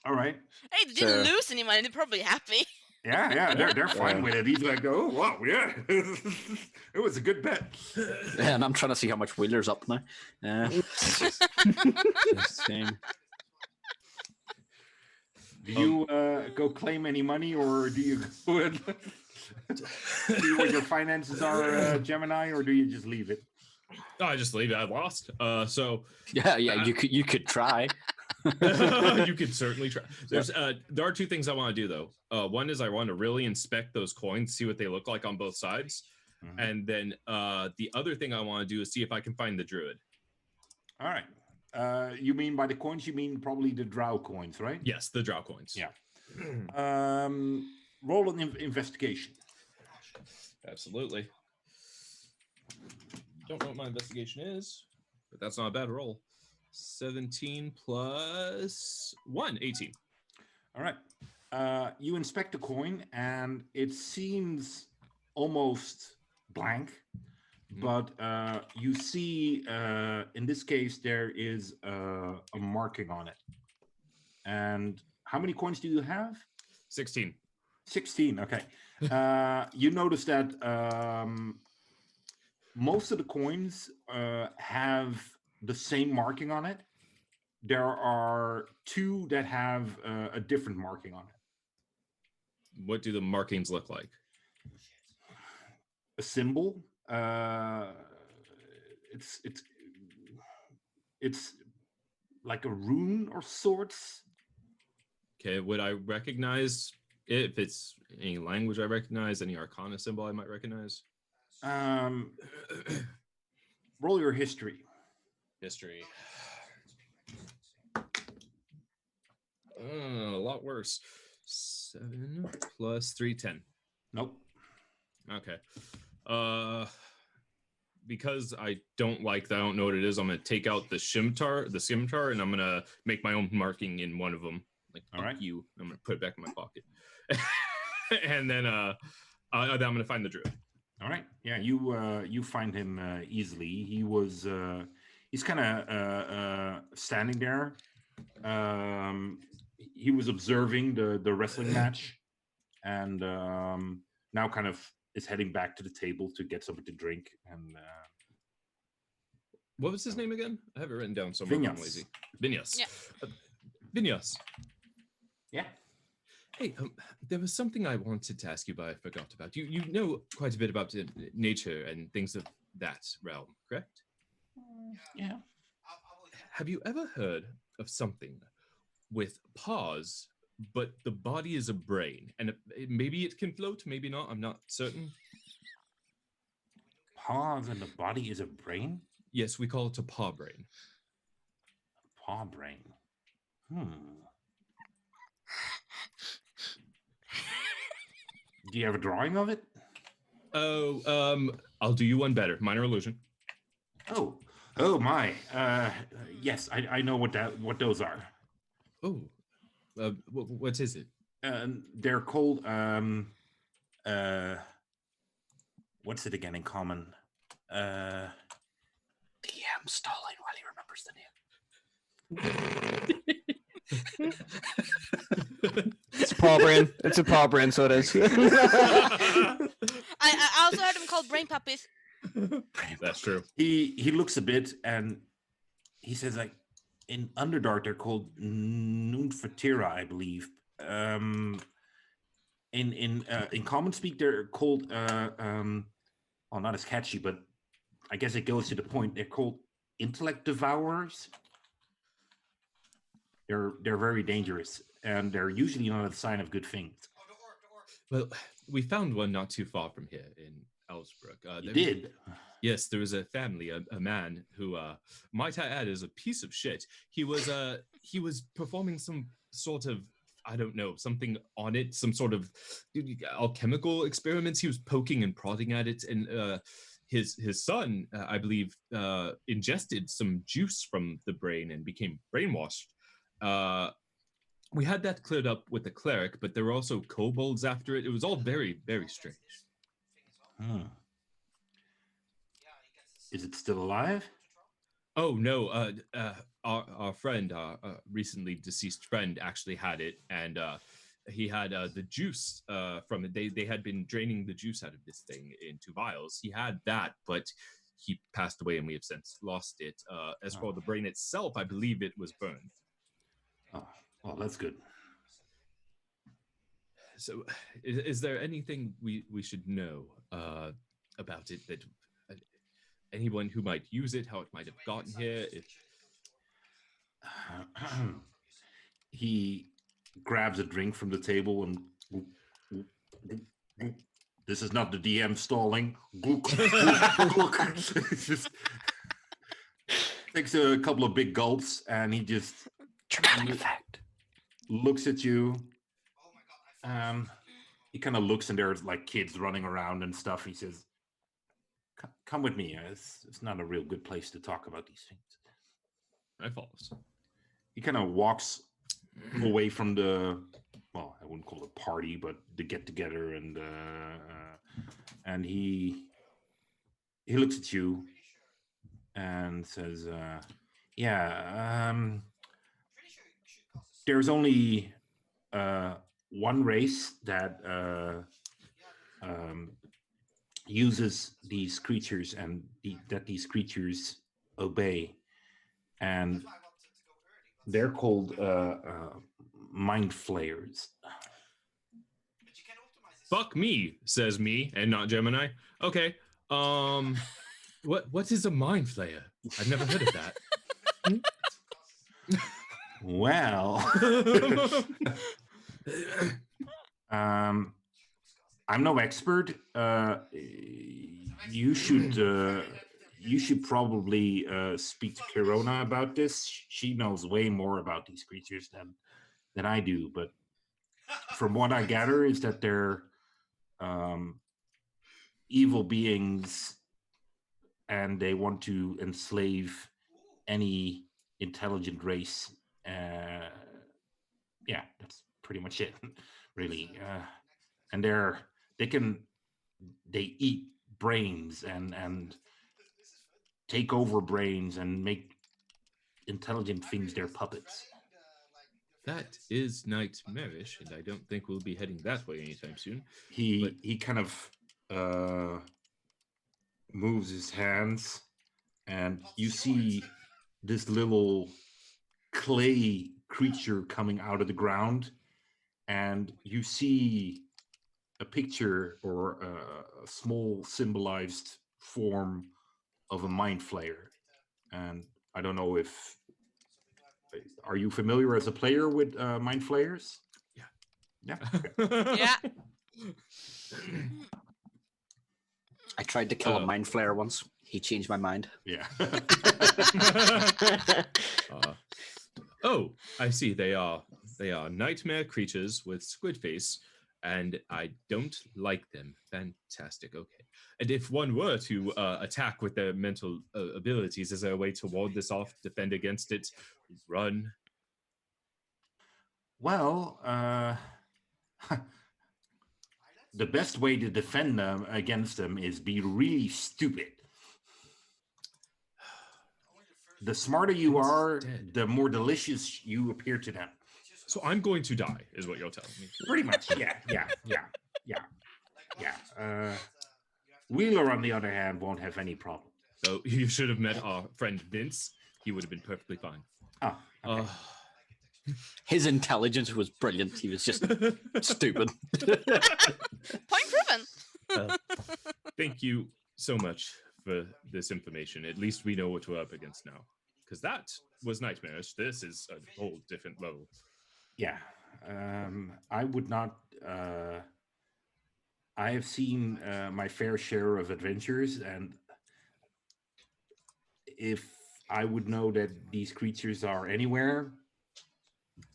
All right. Hey, they didn't lose any money. They're probably happy. Yeah, they're fine with it. He's like, oh, wow, yeah, it was a good bet. Yeah, and I'm trying to see how much Wheeler's up now. Same. Do you go claim any money, or do you go and see what your finances are, Gemini, or do you just leave it? Oh, I just leave it. I lost. So Yeah, you could try. you could certainly try. There are 2 things I want to do though. One is I want to really inspect those coins, see what they look like on both sides, and then the other thing I want to do is see if I can find the druid. All right. You mean by the coins? You mean probably the drow coins, right? Yes, the drow coins. Yeah. Roll an investigation. Absolutely. Don't know what my investigation is, but that's not a bad roll. 17 plus 1, 18. All right. You inspect the coin, and it seems almost blank, but you see, in this case, there is a marking on it. And how many coins do you have? 16. 16, okay. You notice that most of the coins have the same marking on it. There are 2 that have a different marking on it. What do the markings look like? A symbol. It's like a rune or sorts. Okay, would I recognize it if it's any language I recognize, any arcana symbol I might recognize? Roll your history. History. A lot worse. 7 plus 3, 10. Nope. Okay. Because I don't like that, I don't know what it is, I'm gonna take out the scimitar, and I'm gonna make my own marking in one of them. Like, all right, you. I'm gonna put it back in my pocket. And then I'm gonna find the druid. All right. Yeah, you find him easily. He's kind of standing there. He was observing the wrestling match, and now kind of is heading back to the table to get something to drink. And what was his name again? I have it written down somewhere. I'm lazy. Vinyas. Yeah. Vinyas. Yeah. Hey, there was something I wanted to ask you, but I forgot about. You know quite a bit about nature and things of that realm, correct? Yeah. Have you ever heard of something with paws, but the body is a brain? And maybe it can float, maybe not. I'm not certain. Paws and the body is a brain? Yes, we call it a paw brain. Paw brain. Do you have a drawing of it? Oh, I'll do you one better. Minor illusion. Oh my. Yes, I know what those are. Oh, what is it? They're called what's it again in common? DM stalling while he remembers the name. It's a paw brain. It's a paw brain, so it is. I also heard them called brain puppies. That's true. He looks a bit and he says like, in Underdark, they're called Nunfatira, I believe. In common speak, they're called well, not as catchy, but I guess it goes to the point. They're called intellect devourers. They're very dangerous, and they're usually not a sign of good things. Well, we found one not too far from here in Ellsbrook. You did? Yes, there was a family, a man who, might I add, is a piece of shit. He was performing some sort of, I don't know, something on it, some sort of alchemical experiments. He was poking and prodding at it, and his son, I believe, ingested some juice from the brain and became brainwashed. We had that cleared up with the cleric, but there were also kobolds after it. It was all very, very strange. Is it still alive? Oh no, our friend, our recently deceased friend, actually had it, and he had the juice from it. They had been draining the juice out of this thing into vials. He had that, but he passed away, and we have since lost it. As for the brain itself, I believe it was burned. Oh, well, that's good. So, is there anything we should know about it, that anyone who might use it, how it might have gotten here? He grabs a drink from the table and this is not the DM stalling. Just takes a couple of big gulps and he just Dramatic effect. Looks at you. He kind of looks and there's like kids running around and stuff. He says, "Come with me. It's not a real good place to talk about these things." I follows. He kind of walks away from the, well, I wouldn't call it a party, but the get together, and he looks at you and says, there's only one race that uses these creatures and that these creatures obey, and they're called mind flayers. Fuck me, says me, and not Gemini. Okay. What is a mind flayer? I've never heard of that. Well, I'm no expert. You should probably speak to Kirona about this. She knows way more about these creatures than I do. But from what I gather, is that they're evil beings, and they want to enslave any intelligent race. Yeah, that's pretty much it, really. And they eat brains and take over brains and make intelligent things their puppets. That is nightmarish, and I don't think we'll be heading that way anytime soon. He kind of moves his hands, and you see this little clay creature coming out of the ground, and you see a picture or a small symbolized form of a mind flayer. And I don't know if, are you familiar as a player with mind flayers? Yeah. Okay. Yeah. I tried to kill a mind flayer once. He changed my mind. Yeah. Oh, I see. They are nightmare creatures with squid face, and I don't like them. Fantastic. Okay. And if one were to attack with their mental abilities, is there a way to ward this off, defend against it, run? Well, the best way to defend them against them is be really stupid. The smarter you are, the more delicious you appear to them. So I'm going to die, is what you're telling me. Pretty much, yeah. Wheeler, on the other hand, won't have any problem. So you should have met our friend Vince. He would have been perfectly fine. Oh, okay. His intelligence was brilliant. He was just stupid. Point proven. Thank you so much for this information. At least we know what we're up against now. Because that was nightmarish. This is a whole different level. Yeah. I would not. I have seen my fair share of adventures, and if I would know that these creatures are anywhere,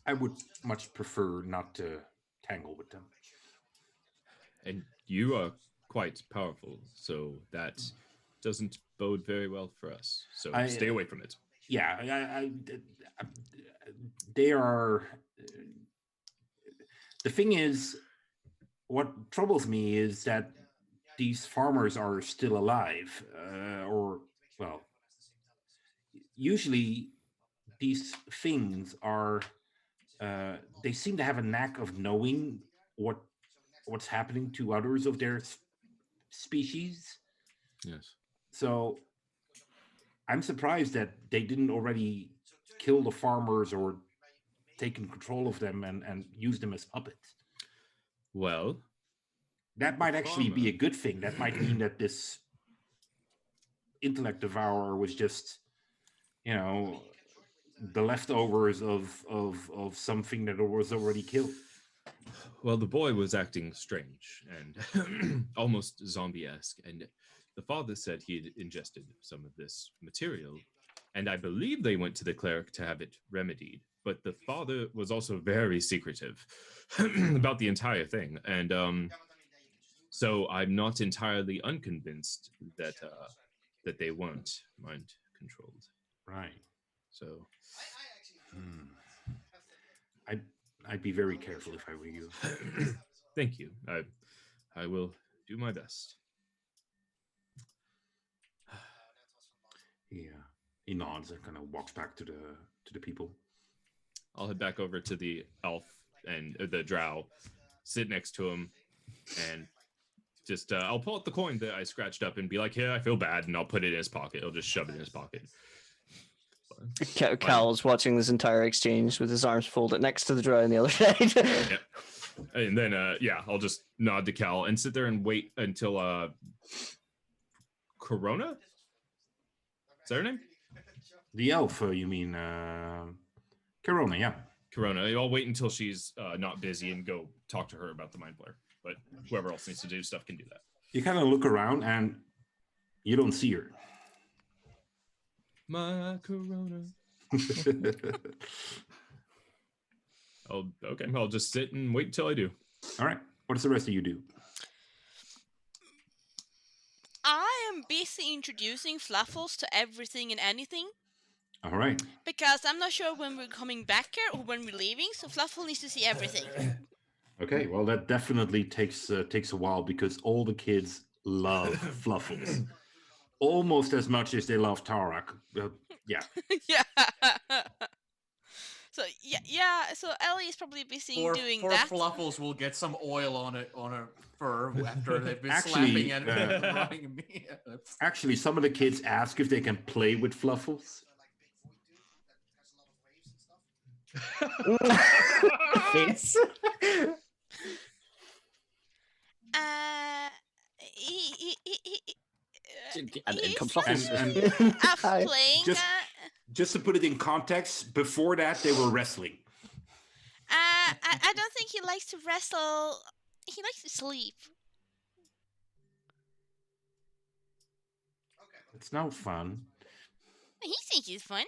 I would much prefer not to tangle with them. And you are quite powerful, so that doesn't bode very well for us. So stay away from it. Yeah, they are. The thing is, what troubles me is that these farmers are still alive, or well, usually these things are. They seem to have a knack of knowing what's happening to others of their species. Yes. So I'm surprised that they didn't already kill the farmers or taken control of them and use them as puppets. Well, that might actually be a good thing. That might mean that this intellect devourer was just, the leftovers of something that was already killed. Well, the boy was acting strange and almost zombie-esque, and the father said he had ingested some of this material, and I believe they went to the cleric to have it remedied. But the father was also very secretive about the entire thing, and so I'm not entirely unconvinced that that they weren't mind controlled. Right. So, I'd be very careful if I were you. Thank you. I will do my best. He nods and kind of walks back to the people. I'll head back over to the elf and the drow, sit next to him, and just I'll pull out the coin that I scratched up and be like, "Yeah, I feel bad," and I'll put it in his pocket. He'll just shove it in his pocket. Cal's watching this entire exchange with his arms folded next to the drow on the other side. Yep. And then I'll just nod to Cal and sit there and wait until Corona? Is that her name? The elf, you mean Corona, yeah. Corona. I'll wait until she's not busy and go talk to her about the Mind Flayer. But whoever else needs to do stuff can do that. You kind of look around and you don't see her. My Corona. I'll just sit and wait until I do. All right. What does the rest of you do? I am busy introducing Fluffles to everything and anything. All right. Because I'm not sure when we're coming back here or when we're leaving, so Fluffle needs to see everything. Okay, well that definitely takes a while because all the kids love Fluffles. Almost as much as they love Tarak. Yeah. Yeah. So so Ellie is probably busy doing that. Fluffles will get some oil on her fur after they've been Actually, slapping and running me. Actually, some of the kids ask if they can play with Fluffles. Face. And in comes Fluffles. After playing just to put it in context, before that they were wrestling. I don't think he likes to wrestle. He likes to sleep. It's no fun. He thinks he's fun.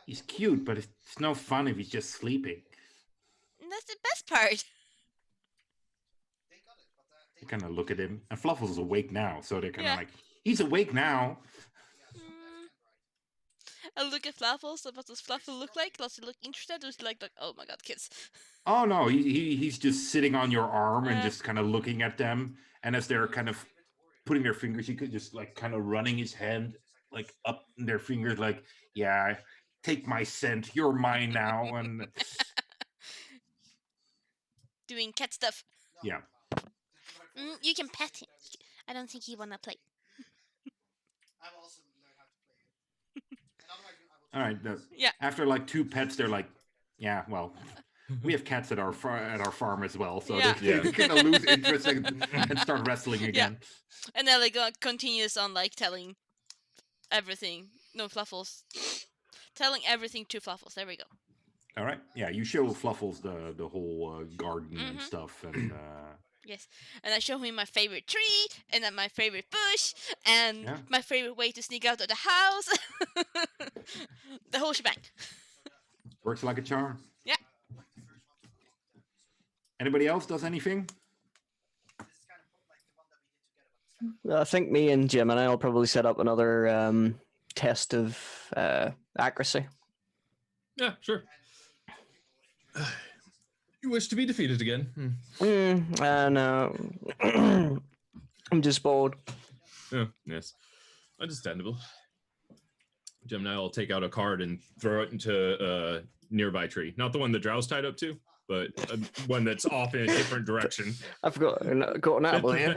He's cute, but it's no fun if he's just sleeping. That's the best part. They kind of look at him, and Fluffles is awake now, so they're kind of like, he's awake now. I look at Fluffles. What does Fluffle look like? Does he look interested? Does he like, oh my god, kids? Oh no, he's just sitting on your arm and just kind of looking at them. And as they're kind of putting their fingers, he could just like kind of running his hand like up in their fingers, like, yeah, take my scent, you're mine now, and doing cat stuff. Yeah. You can pet him. I don't think he wanna play. All right. Yeah. After like 2 pets, they're like, yeah, well, we have cats at our farm as well, so Yeah. they kind of lose interest and start wrestling again. And then like continues on like telling everything. No, Fluffles. Telling everything to Fluffles. There we go. All right. Yeah, you show Fluffles the whole garden and stuff, and yes, and I show him my favorite tree, and then my favorite bush, and my favorite way to sneak out of the house. The whole shebang. Works like a charm. Yeah. Anybody else does anything? I think me and Jim and I will probably set up another test of accuracy. Yeah, sure. You wish to be defeated again? No. I'm just bored. Oh, yes. Understandable. Jim and I will take out a card and throw it into a nearby tree. Not the one the drow's tied up to, but one that's off in a different direction. I've got an apple here.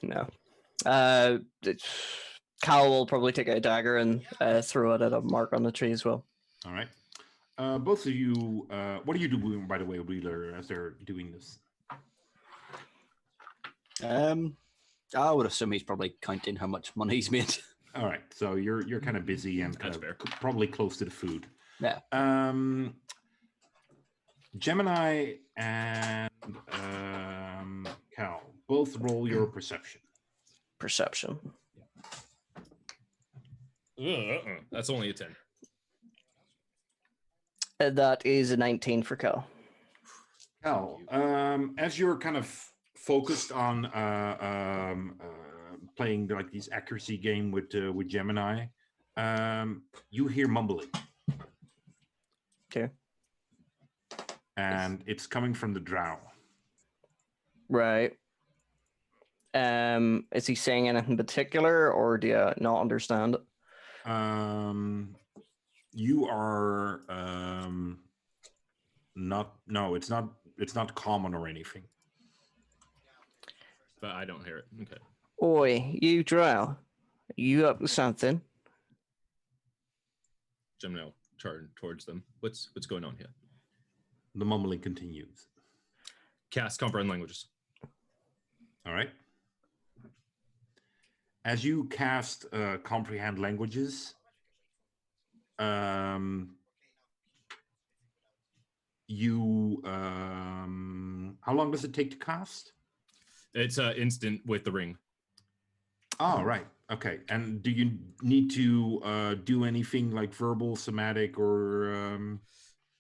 No. Cal will probably take out a dagger and throw it at a mark on the tree as well. All right. Both of you, what are you doing, by the way, Wheeler, as they're doing this? I would assume he's probably counting how much money he's made. All right. So you're kind of busy and kind of probably close to the food. Yeah. Gemini and Cal, both roll your perception. Perception. That's only a 10. That is a 19 for Cal. Cal, as you're kind of focused on playing like this accuracy game with Gemini, you hear mumbling. Okay. And it's coming from the drow. Right. Is he saying anything particular, or do you not understand it? You are not. No, it's not common or anything. But I don't hear it. Okay. Oi, you drow. You up to something? Jim now turn towards them. What's going on here? The mumbling continues. Cast comprehend languages. All right. As you cast comprehend languages, you how long does it take to cast? It's instant with the ring. Oh, right. Okay. And do you need to do anything like verbal, somatic, or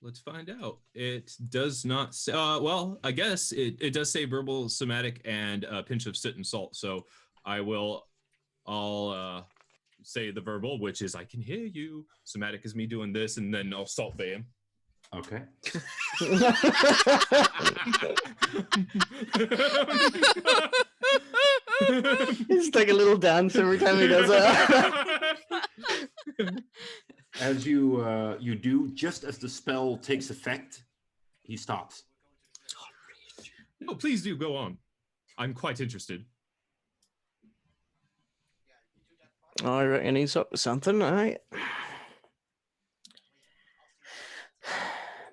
Let's find out. It does not say, well, I guess it does say verbal, somatic, and a pinch of soot and salt. So I'll say the verbal, which is I can hear you. Somatic is me doing this, and then I'll salt bay him. Okay. He's like a little dance every time he does that. As you do, just as the spell takes effect, he stops. Oh, please do go on. I'm quite interested. I reckon he's up to something, all right?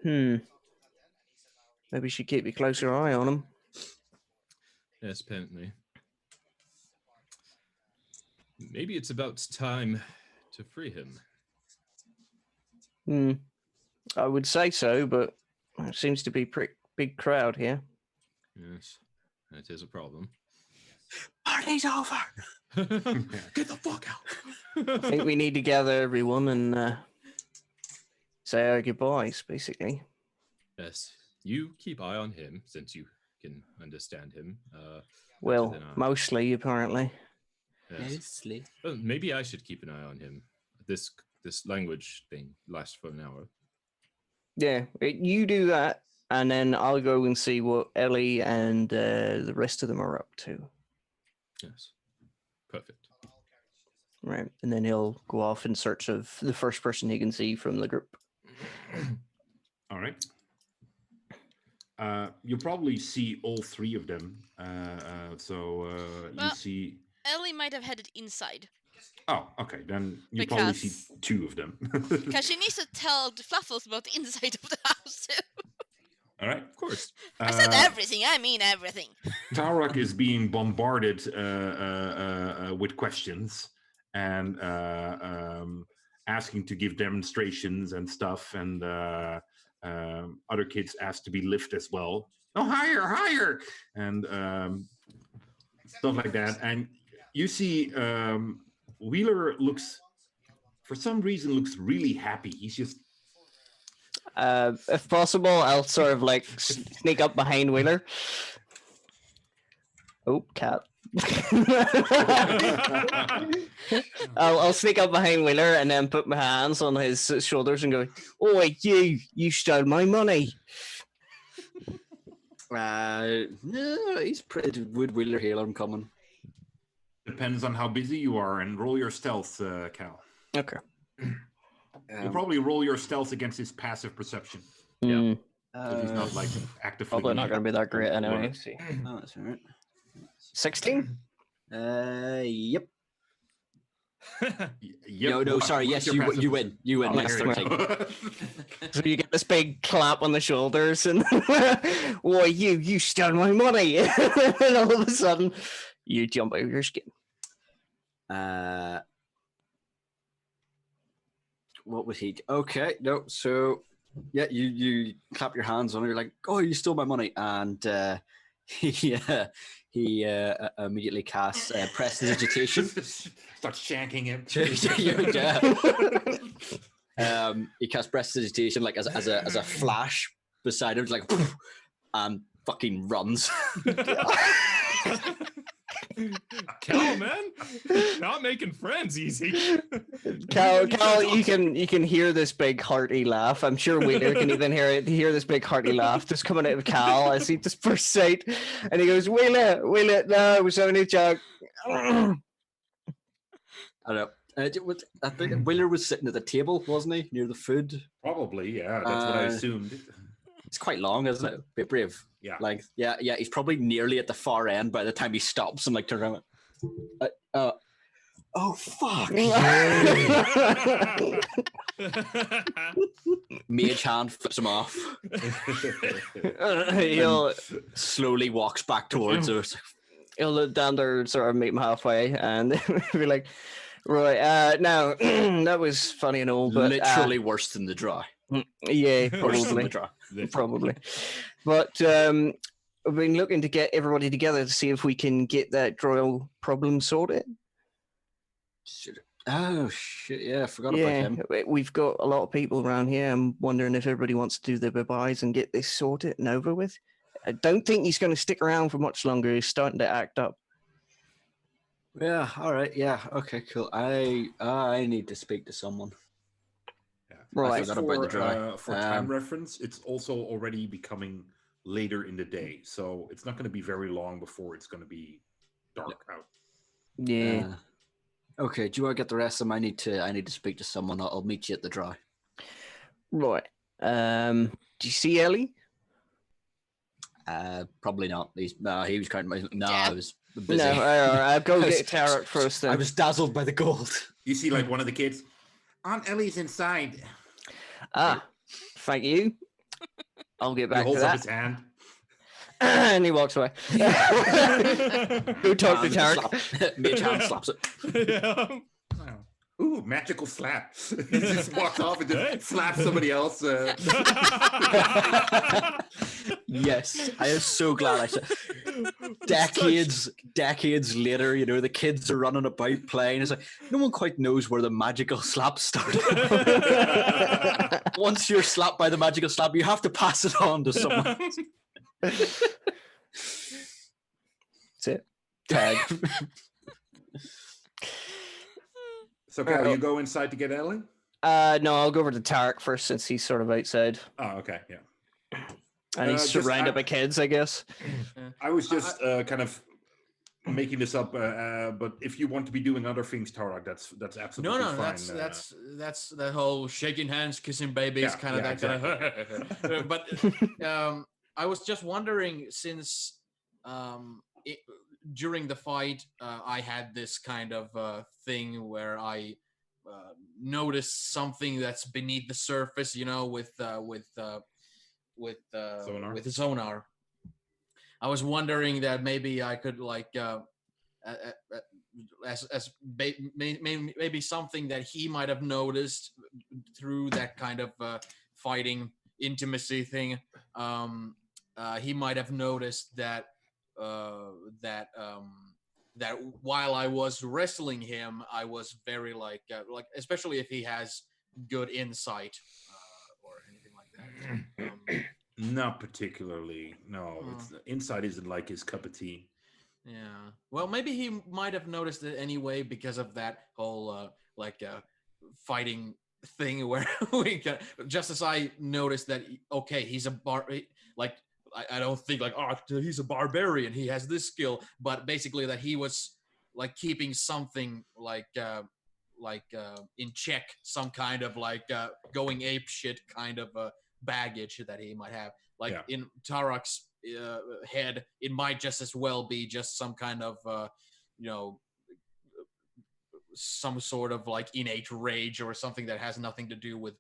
Maybe you should keep a closer eye on him. Yes, apparently. Maybe it's about time to free him. I would say so, but it seems to be a pretty big crowd here. Yes, that is a problem. Party's over. Get the fuck out. I think we need to gather everyone and say our goodbyes, basically. Yes, you keep eye on him since you can understand him. Well, mostly, apparently. Yes. Mostly. Well, maybe I should keep an eye on him. This language thing lasts for an hour. Yeah, you do that, and then I'll go and see what Ellie and the rest of them are up to. Yes, perfect. Right, and then he'll go off in search of the first person he can see from the group. All right. You'll probably see all three of them. You see. Ellie might have headed inside. Oh, okay. Then you probably see two of them. Because she needs to tell the Fluffles about the inside of the house too. All right. Of course. I said everything. I mean everything. Tarok is being bombarded with questions and asking to give demonstrations and stuff, and other kids ask to be lifted as well. Oh, higher, and stuff like that. And you see, Wheeler for some reason, looks really happy. He's just. If possible, I'll sort of like sneak up behind Wheeler. Oh, cat. I'll sneak up behind Wheeler and then put my hands on his shoulders and go, "Oi, you stole my money." No, he's pretty wood Wheeler here. I'm coming. Depends on how busy you are, and roll your stealth, Cal. Okay. You'll probably roll your stealth against his passive perception. Yeah. So he's not like actively. Probably not going to be that great anyway. See. Oh, that's all right. 16? Yep. Yep. No, sorry. Yes, you win. You win. Oh, That's here you 13. go. So you get this big clap on the shoulders and, "Why, you stole my money." And all of a sudden, you jump out of your skin. What would he? Okay, no. So, yeah, you clap your hands on it. You're like, "Oh, you stole my money," and he immediately casts prestidigitation. Starts shanking him. Yeah. He casts prestidigitation like as a flash beside him, like, and fucking runs. Cal, man, not making friends easy. Cal, you can hear this big hearty laugh. I'm sure Wheeler can even hear this big hearty laugh just coming out of Cal as he just first sight, and he goes, Wheeler, no, it was only a joke." I don't know. I think Wheeler was sitting at the table, wasn't he, near the food? Probably, yeah. That's what I assumed. It's quite long, isn't it? Bit brave. Yeah. Like, yeah. He's probably nearly at the far end by the time he stops and like turns around. Oh fuck! Mage hand flips him off. He'll Slowly walks back towards us. He'll look down there, sort of meet him halfway, and be like, "Right, now that was funny and all, but literally worse than the draw. Yeah, Worse than the probably, draw. probably. But I've been looking to get everybody together to see if we can get that drow problem sorted. Oh shit! Yeah, I forgot about him. We've got a lot of people around here. I'm wondering if everybody wants to do their bye-byes and get this sorted and over with. I don't think he's going to stick around for much longer. He's starting to act up. Yeah. All right. Yeah. Okay. Cool. I need to speak to someone. Yeah. Right. Just for time reference, it's also already becoming later in the day, so it's not going to be very long before it's going to be dark out. Yeah. Okay. Do you want to get the rest of them? I need to speak to someone. I'll meet you at the dry. Right. Do you see Ellie? Probably not. He was counting. No, Yeah. I was busy. No. I'll go get Tarek first. Then. I was dazzled by the gold. You see, like one of the kids, Aunt Ellie's inside. Thank you. I'll get He back to holds up that. his hand. And he walks away. Go talk to Tarek. Mage hand slaps it. Yeah. Ooh, magical slap. He just walks off and just slaps somebody else. Yes, I am so glad I said. Decades later, you know, the kids are running about playing. It's like no one quite knows where the magical slap started. Once you're slapped by the magical slap, you have to pass it on to someone. That's it. Tag. So, Cal, you go inside to get Ellie? No, I'll go over to Tarek first since he's sort of outside. Oh, okay, yeah. And he's surrounded by kids, I guess. I was just kind of making this up, but if you want to be doing other things, Tarek, that's absolutely No, fine. that's that whole shaking hands, kissing babies, kind of that exactly. kind of. But I was just wondering, since during the fight, I had this kind of thing where I noticed something that's beneath the surface, with the sonar. I was wondering that maybe I could maybe something that he might have noticed through that kind of fighting intimacy thing. He might have noticed that that while I was wrestling him, I was very like especially if he has good insight or anything like that. Not particularly. No, insight isn't like his cup of tea. Yeah. Well, maybe he might have noticed it anyway because of that whole fighting thing where just as I noticed that he's a I don't think he's a barbarian, he has this skill, but basically that he was like keeping something in check, some kind of going ape shit kind of baggage that he might have. In Tarak's head, it might just as well be just some kind of some sort of innate rage or something that has nothing to do with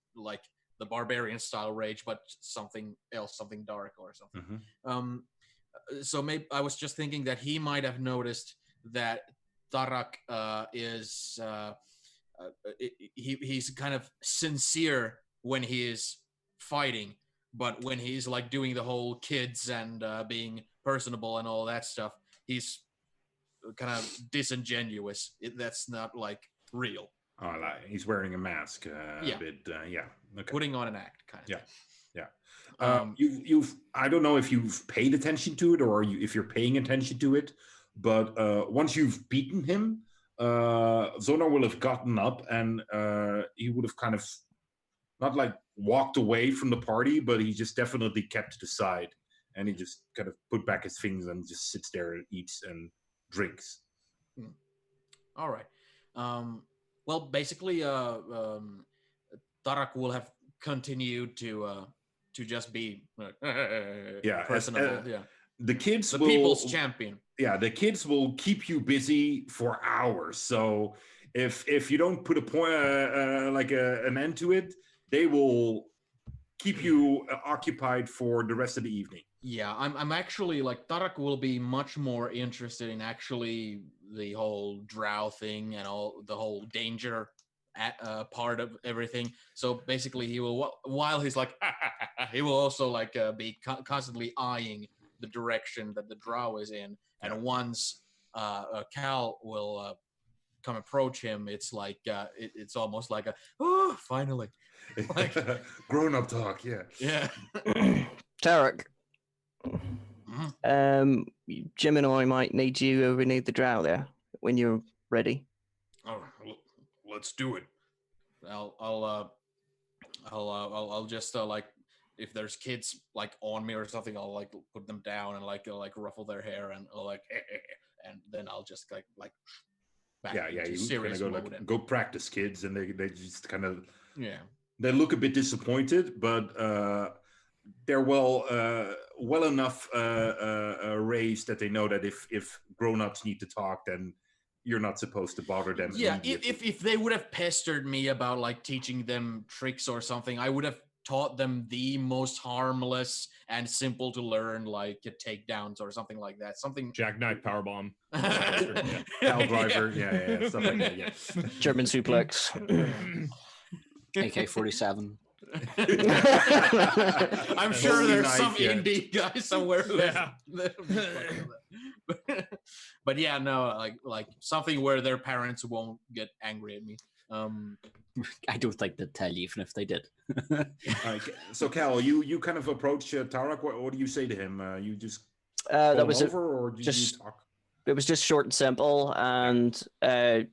the barbarian style rage, but something else, something dark or something. So maybe I was just thinking that he might have noticed that Tarak he's kind of sincere when he is fighting, but when he's doing the whole kids and being personable and all that stuff, he's kind of disingenuous. That's not real. Oh, he's wearing a mask a bit. Okay. Putting on an act, kind of. Yeah. You've I don't know if you've paid attention to it or if you're paying attention to it, but once you've beaten him, Zonar will have gotten up and he would have kind of not walked away from the party, but he just definitely kept to the side and he just kind of put back his things and just sits there and eats and drinks. All right. Well, basically, Tarak will have continued to just be personable. The kids the will, people's champion. Yeah, the kids will keep you busy for hours. So if you don't put a point an end to it, they will keep you occupied for the rest of the evening. Yeah, I'm actually Tarak will be much more interested in actually the whole drow thing and all the whole danger part of everything. So basically, he will while he's he will also be constantly eyeing the direction that the drow is in, and once Cal will come approach him, it's it's almost like finally, grown up talk. Yeah. Tarek. Jim and I might need you over near the drow there when you're ready. Oh, let's do it. I'll just if there's kids on me or something, I'll put them down and ruffle their hair and and then I'll just back into serious mode. Go practice, kids, and they just kind of they look a bit disappointed, but they're well enough raised that they know that if grown-ups need to talk, then you're not supposed to bother them. Yeah, if they would have pestered me about teaching them tricks or something, I would have taught them the most harmless and simple to learn takedowns or something like that. Something jackknife powerbomb. Pal driver, yeah, stuff like that. Yeah. German suplex. AK-47. I'm sure there's some indie guy somewhere who but yeah, no, something where their parents won't get angry at me. I don't think they'd tell you even if they did. So Cal, you kind of approach Tarak. What do you say to him? You just that was over, or did you talk? It was just short and simple, and I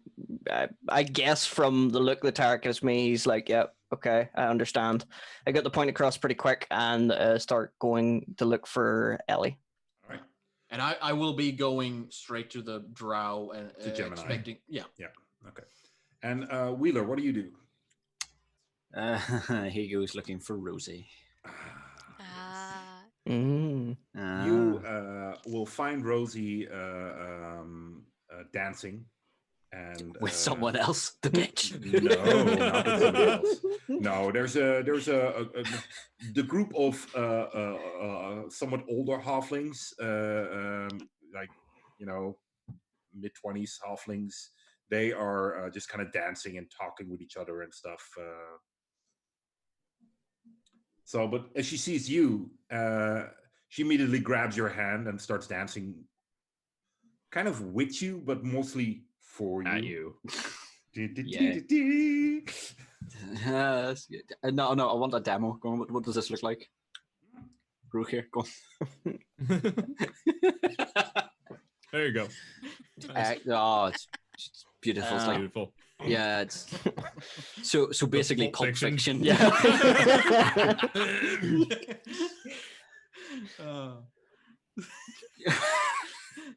guess from the look that Tarak gives me, he's like, "Yeah, okay, I understand." I got the point across pretty quick and start going to look for Ellie. All right. And I will be going straight to the drow and expecting. Yeah. Okay. And Wheeler, what do you do? He goes looking for Rosie. Mm. You will find Rosie dancing and with someone else, the bitch. No, not with somebody else. No, there's the group of somewhat older halflings, like mid-20s halflings. They are just kind of dancing and talking with each other and stuff. So, but as she sees you, she immediately grabs your hand and starts dancing, kind of with you, but mostly for At you. Yeah. That's good. No, I want a demo. Go on, what does this look like? Rook here, go on. There you go. Oh, it's beautiful. It's like, Beautiful. yeah, it's so basically Pulp Pulp Fiction. Fiction. Yeah.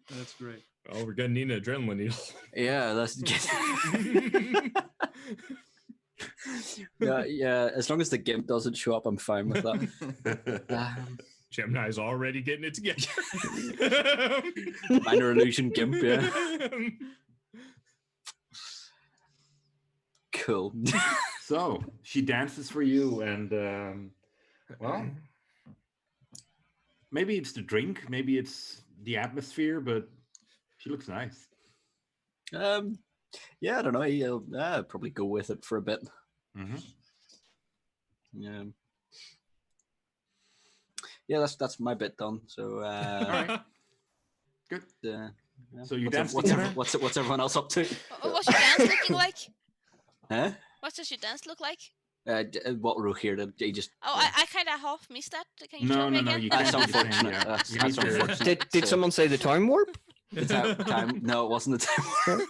That's great. Oh, we're gonna need an adrenaline needle. Yeah, that's yeah. As long as the gimp doesn't show up, I'm fine with that. Gemini's already getting it together. Minor illusion gimp, yeah. Cool. So she dances for you, and well, maybe it's the drink, maybe it's the atmosphere, but she looks nice. Yeah, I don't know. I'll probably go with it for a bit. Mm-hmm. Yeah, that's my bit done. So, All right, good. yeah. So you What's, dance what's, together? what's everyone else up to? What's your dance looking like? Huh? What does your dance look like? What Rook here did he just? Oh, I kind of half missed that. Can you No, show me no, again? you That's can't do the same, unfortunate. yeah. That's You need to- unfortunate. Did So, someone say the time warp? the time? No, it wasn't the time warp.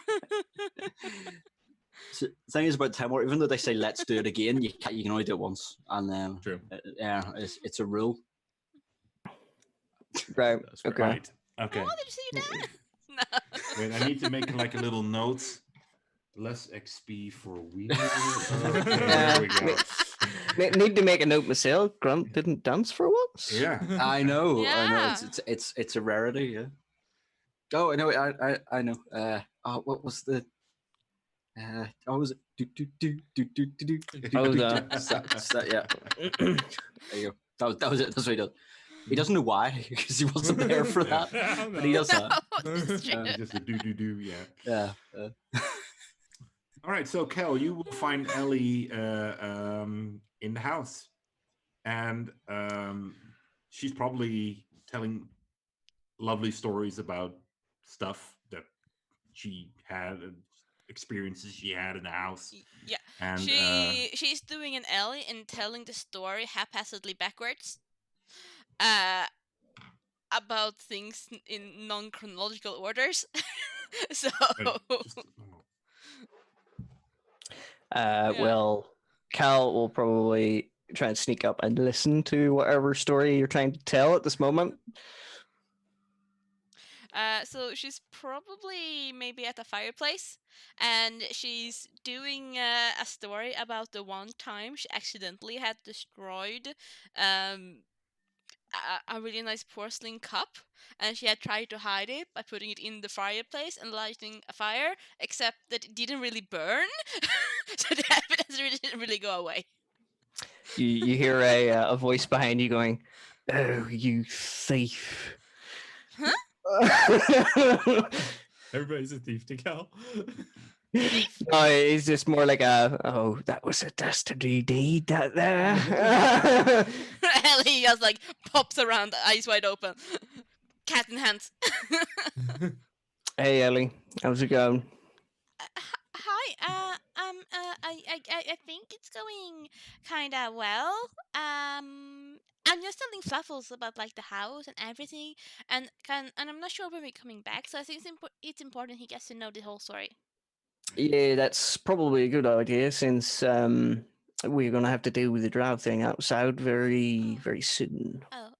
So, the thing is about time warp, even though they say let's do it again, you can only do it once, and True. yeah, it's a rule. Right. That's right. Okay. Right. Okay. Oh, did you see your dance? No. Wait, I need to make like a little note. Less XP for Wheeler. Okay, there we go. Need to make a note myself. Grunt didn't dance for once. Yeah. I know. Yeah. It's a rarity. Yeah. Oh, I know. I know. What was the? Oh, was it? Do do do do do do do. Oh, do, that. yeah. There you go. That was it. That's what he does. He doesn't know why because he wasn't there for that, but he does that. That's true. Just a do, yeah. Yeah. All right, so Kel, you will find Ellie in the house, and she's probably telling lovely stories about stuff that she had, and experiences she had in the house. Yeah. And She's doing an Ellie and telling the story haphazardly backwards. About things in non-chronological orders. So Well, Cal will probably try and sneak up and listen to whatever story you're trying to tell at this moment. So she's probably maybe at a fireplace, and she's doing a story about the one time she accidentally had destroyed a really nice porcelain cup, and she had tried to hide it by putting it in the fireplace and lighting a fire, except that it didn't really burn, so the evidence didn't really go away. You hear a voice behind you going, "Oh, you thief!" Huh? Everybody's a thief to Cal. No, it's just more like oh, that was a dastardly deed, that there. Ellie just like pops around, eyes wide open, cat in hands. Hey, Ellie, how's it going? Hi. I think it's going kinda well. I'm just telling Fluffles about like the house and everything, and I'm not sure when we're coming back, so I think it's important he gets to know the whole story. Yeah, that's probably a good idea since we're gonna have to deal with the drought thing outside very, very soon. Oh,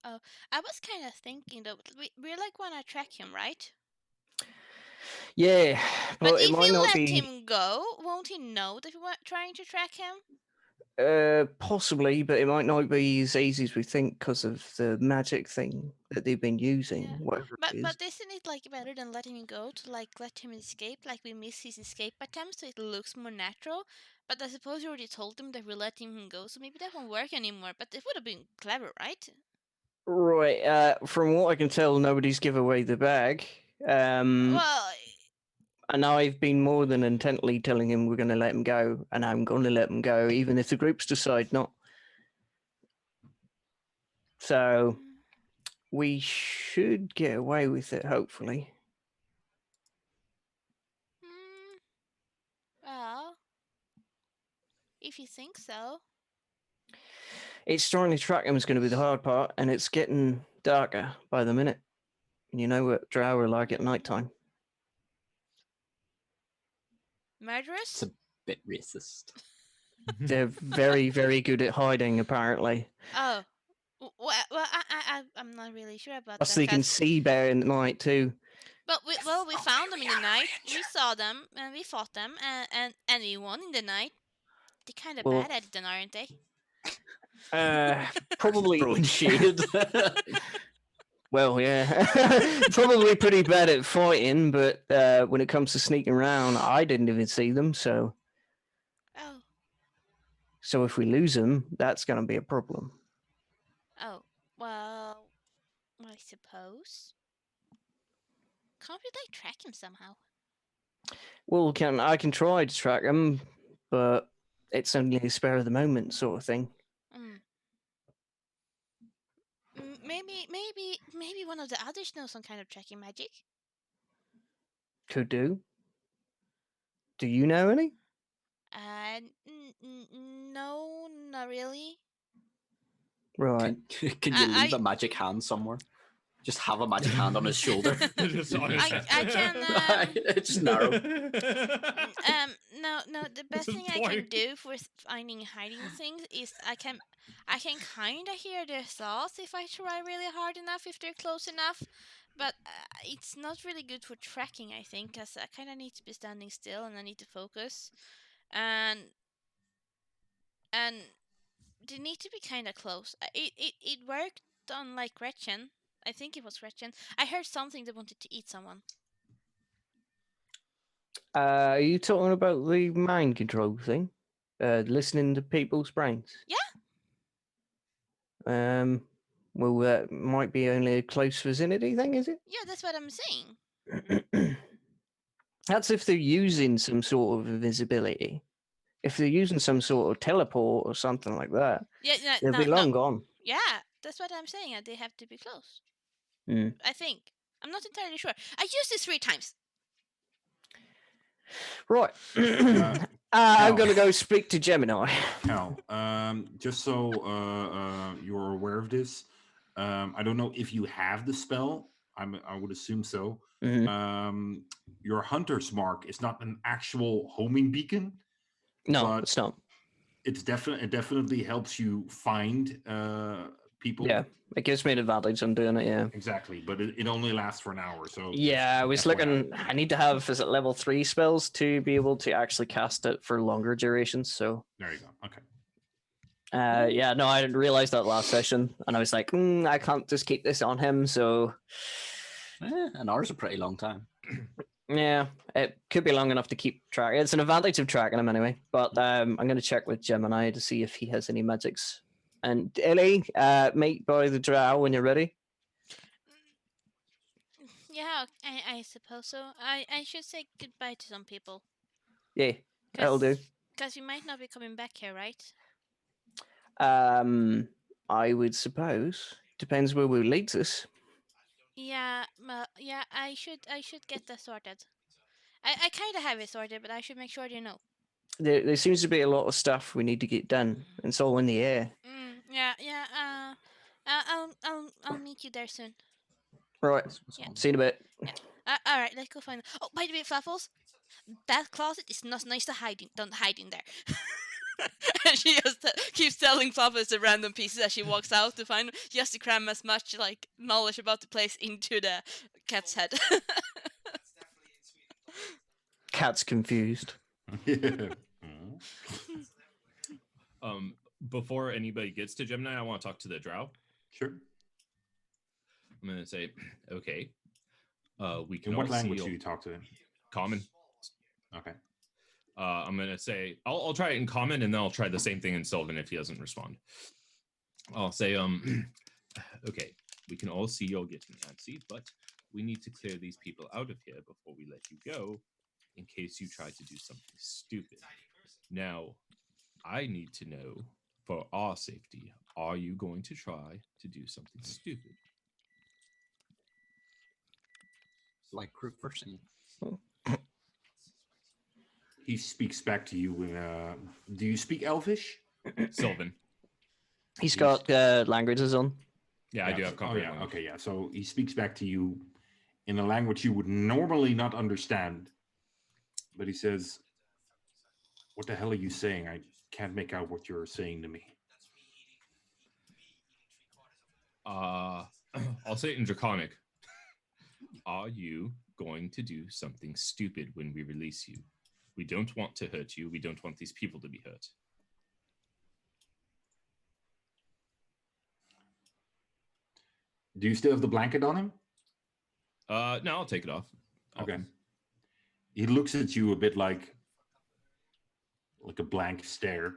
I was kind of thinking though, we like wanna track him, right? Yeah, But but it if might we not let be. him go, won't he know that we were trying to track him? Possibly, but it might not be as easy as we think because of the magic thing that they've been using. Yeah. Whatever it is. But isn't it like better than letting him go to like let him escape? Like we miss his escape attempts, so it looks more natural. But I suppose you already told him that we're letting him go, so maybe that won't work anymore. But it would have been clever, right? Right. From what I can tell, nobody's give away the bag. Well, And I've been more than intently telling him we're going to let him go, and I'm going to let him go, even if the groups decide not. So we should get away with it, hopefully. well, if you think so. It's starting to track him is going to be the hard part, and it's getting darker by the minute. You know what drow are like at nighttime. Murderous? It's a bit racist. They're very, very good at hiding, apparently. Oh. Well, I'm not really sure about Also, that. they can 'cause- see better in the night, too. But we found them in the night. We saw them and we fought them and we won in the night. They're kind of Well- bad at it, then, aren't they? Probably. Throwing shade. Well, yeah. Probably pretty bad at fighting, but when it comes to sneaking around, I didn't even see them, so... Oh. So if we lose them, that's going to be a problem. Oh. Well, I suppose. Can't we like track him somehow? Well, I can try to track them, but it's only a spare of the moment sort of thing. Maybe one of the others knows some kind of tracking magic. Could do. Do you know any? No, not really. Right. Can you leave a magic hand somewhere? Just have a magic hand on his shoulder. Just on his head. I can. It's just narrow. No. The best Just thing I can point. do for finding hiding things is I can kind of hear their thoughts if I try really hard enough, if they're close enough. But it's not really good for tracking, I think, because I kind of need to be standing still and I need to focus, and they need to be kind of close. It worked on like Gretchen. I think it was Gretchen. I heard something that wanted to eat someone. Are you talking about the mind control thing? Listening to people's brains? Yeah. Well, that might be only a close vicinity thing, is it? Yeah, that's what I'm saying. That's if they're using some sort of invisibility. If they're using some sort of teleport or something like that, Yeah, they'll be long gone. Yeah, that's what I'm saying. They have to be close. I think. I'm not entirely sure. I used this 3 times. Right. I'm going to go speak to Gemini. Cal, just so you're aware of this, I don't know if you have the spell. I would assume so. Your hunter's mark is not an actual homing beacon. No, but it's not. It definitely helps you find people. Yeah, it gives me an advantage on doing it, yeah. Exactly, but it only lasts for an hour, so... Yeah, I was looking... I need to have, is it level 3 spells to be able to actually cast it for longer durations, so... There you go, okay. Yeah, no, I didn't realize that last session, and I was like, I can't just keep this on him, so... An hour's a pretty long time. Yeah, it could be long enough to keep track. It's an advantage of tracking him anyway, but I'm going to check with Gemini to see if he has any magics. And Ellie, meet by the drow when you're ready. Yeah, I suppose so. I should say goodbye to some people. Yeah, that'll do. Because we might not be coming back here, right? I would suppose. Depends where we leads us. Yeah, yeah, I should get that sorted. I kind of have it sorted, but I should make sure they know. There seems to be a lot of stuff we need to get done. It's all in the air. Yeah. I'll meet you there soon. Right. Yeah. See you in a bit. Yeah. All right, let's go find. Oh, by the way, Fluffles, that closet is not nice to hide in. Don't hide in there. And she just keeps telling Fluffles the random pieces as she walks out to find. She has to cram as much like knowledge about the place into the cat's head. Cat's confused. Before anybody gets to Gemini, I want to talk to the drow. Sure. I'm going to say, okay. We can In what all language seal do you talk to him? Common. Okay. I'm going to say, I'll try it in common, and then I'll try the same thing in Sylvan if he doesn't respond. I'll say, okay, we can all see you're getting antsy, but we need to clear these people out of here before we let you go, in case you try to do something stupid. Now, I need to know, for our safety, are you going to try to do something stupid? Like reversing. He speaks back to you. Do you speak Elvish? Sylvan. He's got languages on. Yeah, I do have Oh, comprehend yeah. language. Okay, yeah. So he speaks back to you in a language you would normally not understand. But he says, "What the hell are you saying? I can't make out what you're saying to me." I'll say it in Draconic. Are you going to do something stupid when we release you? We don't want to hurt you. We don't want these people to be hurt. Do you still have the blanket on him? No, I'll take it off. Okay. He looks at you a bit like a blank stare.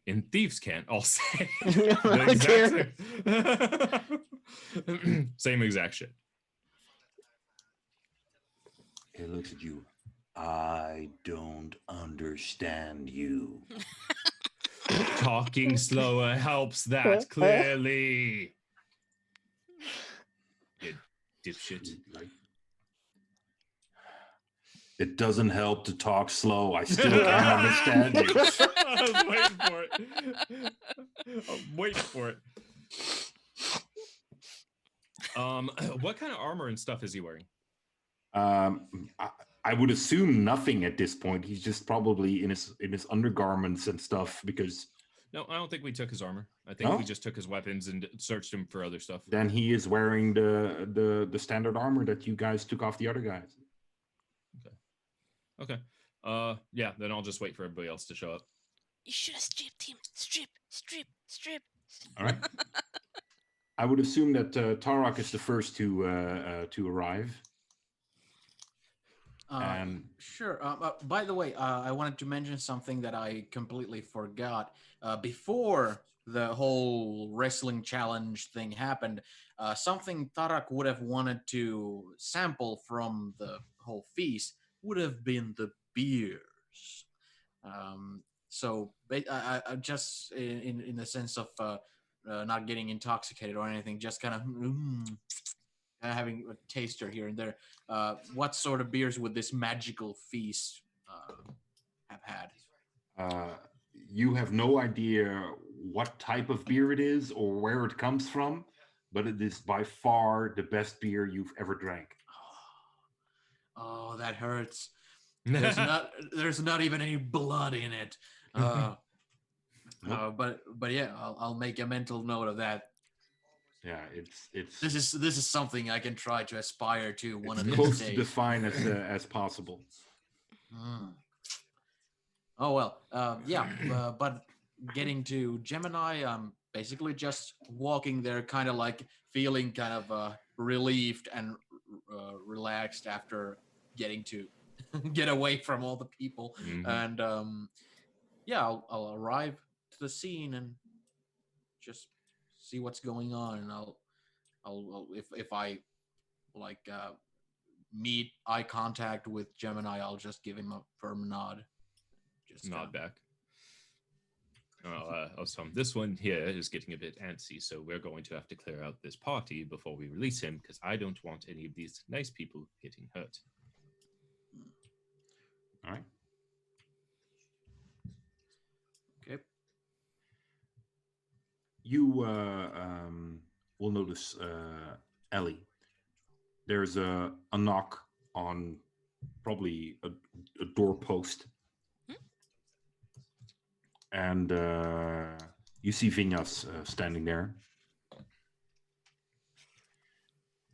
In Thieves' Cant, I'll say The the exact same exact shit. He looks at you. I don't understand you. Talking slower helps that, clearly. You dipshit. Like, it doesn't help to talk slow. I still can't understand you. I was waiting for it. I'm waiting for it. What kind of armor and stuff is he wearing? I would assume nothing at this point. He's just probably in his undergarments and stuff because. No, I don't think we took his armor. I think No? we just took his weapons and searched him for other stuff. Then he is wearing the standard armor that you guys took off the other guys. Okay. Yeah, then I'll just wait for everybody else to show up. You should have stripped him. Strip. All right. I would assume that Tarak is the first to arrive. And Sure. By the way, I wanted to mention something that I completely forgot. Before the whole wrestling challenge thing happened, something Tarak would have wanted to sample from the whole feast would have been the beers. So I just in the sense of not getting intoxicated or anything, just kind of having a taster here and there. What sort of beers would this magical feast have had? You have no idea what type of beer it is or where it comes from, but it is by far the best beer you've ever drank. Oh, that hurts. There's not even any blood in it. But yeah, I'll make a mental note of that. Yeah, it's This is something I can try to aspire to one of it's these close to days. define as possible. Oh well, yeah. But getting to Gemini, I'm basically just walking there, kind of like feeling kind of relieved and relaxed after getting to get away from all the people. Mhm. And yeah, I'll arrive to the scene and just see what's going on, and I'll if I like meet eye contact with Gemini, I'll just give him a firm nod. Just Nod back. This one here is getting a bit antsy, so we're going to have to clear out this party before we release him, because I don't want any of these nice people getting hurt. All right. Okay. You will notice, Ellie. There's a knock on probably a doorpost. And you see Vinyas standing there.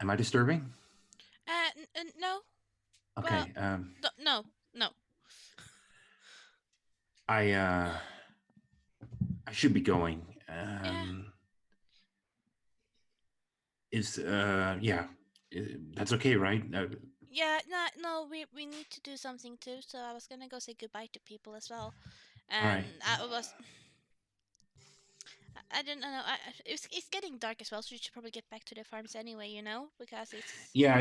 Am I disturbing? No. Okay. No. I I should be going. That's okay, right? Yeah, no, we need to do something too. So I was gonna go say goodbye to people as well, All right. and I don't know. It's getting dark as well, so you should probably get back to the farms anyway. Because it's Yeah.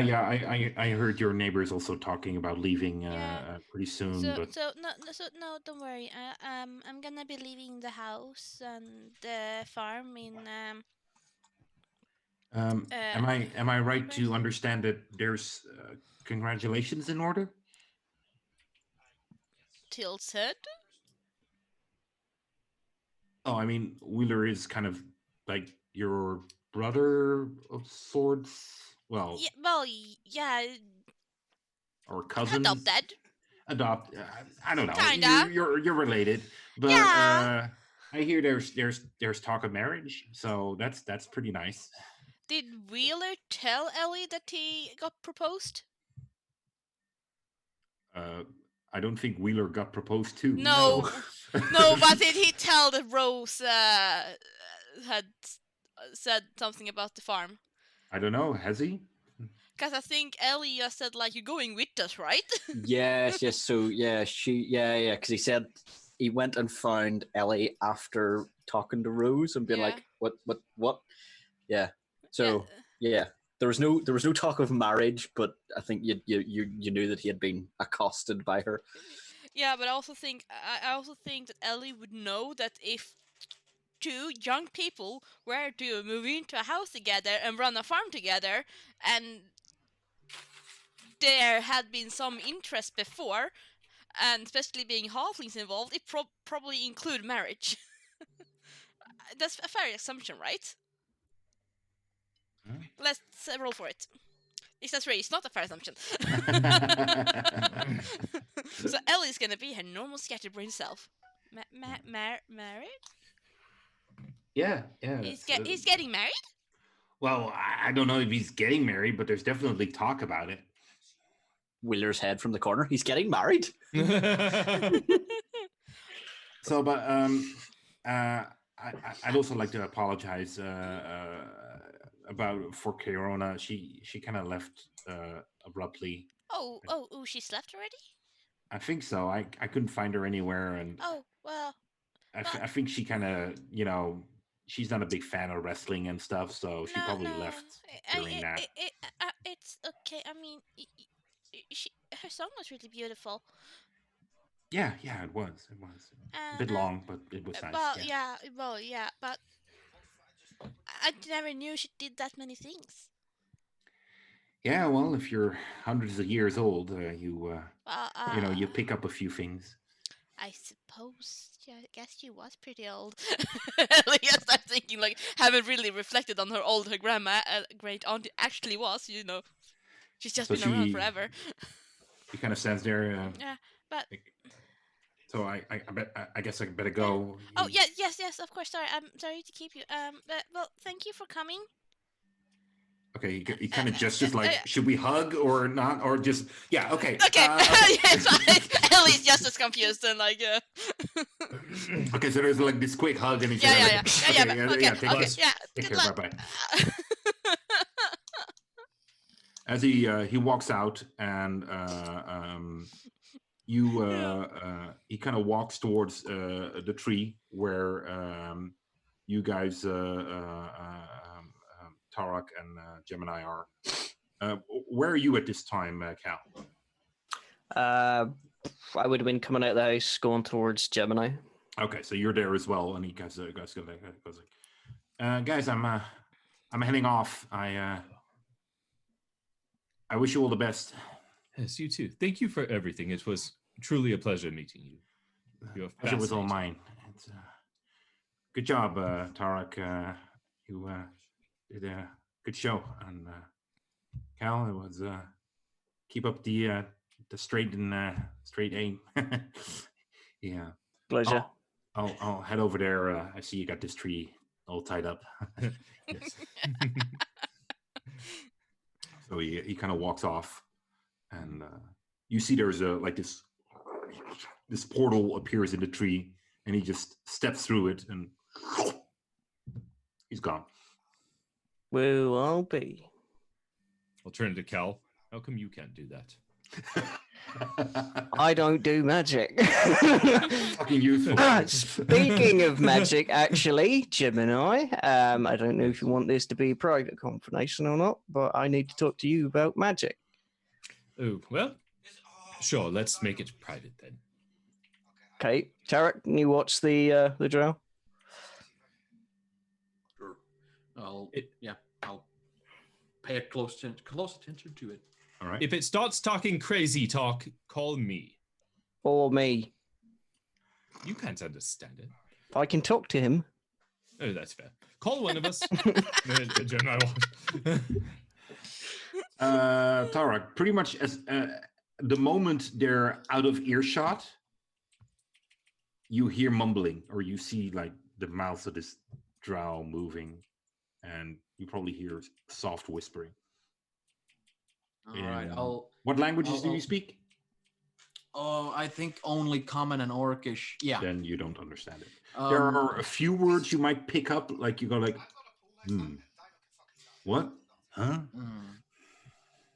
I heard your neighbors also talking about leaving pretty soon, so but no, don't worry. I'm gonna be leaving the house and the farm in am I right to understand that there's congratulations in order? Tilted. Oh, I mean, Wheeler is kind of like your brother of sorts. Well, Yeah, or cousin. adopted. I don't know. Kinda. You're related, but Yeah. I hear there's talk of marriage, so that's pretty nice. Did Wheeler tell Ellie that he got proposed? I don't think Wheeler got proposed to. No, no, but did he tell that Rose had said something about the farm? I don't know. Has he? Because I think Ellie just said, like, you're going with us, right? Yes. So yeah, because he said he went and found Ellie after talking to Rose and being like, what? Yeah. So yeah, there was no talk of marriage, but I think you knew that he had been accosted by her. Yeah, but I also think that Ellie would know that if two young people were to move into a house together and run a farm together, and there had been some interest before, and especially being halflings involved, it probably include marriage. That's a fair assumption, right? Let's roll for it. It says race, not a fair assumption. So Ellie's gonna be her normal scatterbrain self. Married? Yeah. He's getting married? Well, I don't know if he's getting married, but there's definitely talk about it. Wheeler's head from the corner. He's getting married. So, but I'd also like to apologize for Corona. She kind of left abruptly. Oh, she's left already? I think so. I couldn't find her anywhere, and well. I think she kind of she's not a big fan of wrestling and stuff, so she probably left during that. It's okay. I mean, her song was really beautiful. Yeah, it was. It was a bit long, but it was nice. But I never knew she did that many things. Yeah, well, if you're hundreds of years old, you pick up a few things. I suppose. Yeah, I guess she was pretty old. Yes, I'm thinking, like, haven't really reflected on her old her grandma, great aunt actually was. She's just been around forever. He kind of stands there. Yeah, but. So I guess I better go. Oh yes, of course. Sorry, I'm sorry to keep you. But well, thank you for coming. Okay, he kind of gestures like, should we hug or not, or just okay. Okay, yes, Ellie's just as confused and like. Okay, so there's like this quick hug and he's yeah. Take care, bye. As he walks out and he kind of walks towards the tree where you guys Tarak and Gemini are. Where are you at this time, Cal? I would have been coming out of the house going towards Gemini. Okay, so you're there as well, and he goes like, guys, I'm heading off. I wish you all the best. Yes, you too. Thank you for everything. It was truly a pleasure meeting you. Pleasure was all mine. It's, good job, Tarak. You did a good show, and Cal, it was keep up the straight aim. Yeah. Pleasure. I'll head over there. I see you got this tree all tied up. Yes. So he kind of walks off, and you see there's this portal appears in the tree, and he just steps through it and He's gone. Well, I'll be. I'll turn to Cal. How come you can't do that? I don't do magic. Fucking youthful. Speaking of magic, actually, Gemini, I don't know if you want this to be a private conversation or not, but I need to talk to you about magic. Oh, well, sure. Let's make it private then. Okay, Tarek, can you watch the drill? Sure. I'll pay a close attention to it. All right. If it starts talking crazy talk, call me. Or me? You can't understand it. I can talk to him. Oh, that's fair. Call one of us. Gemini Tarak, pretty much as the moment they're out of earshot, you hear mumbling, or you see like the mouth of this drow moving, and you probably hear soft whispering. All right. What languages do you speak? Oh, I think only Common and Orcish. Yeah. Then you don't understand it. There are a few words you might pick up, like you go like, what? Huh?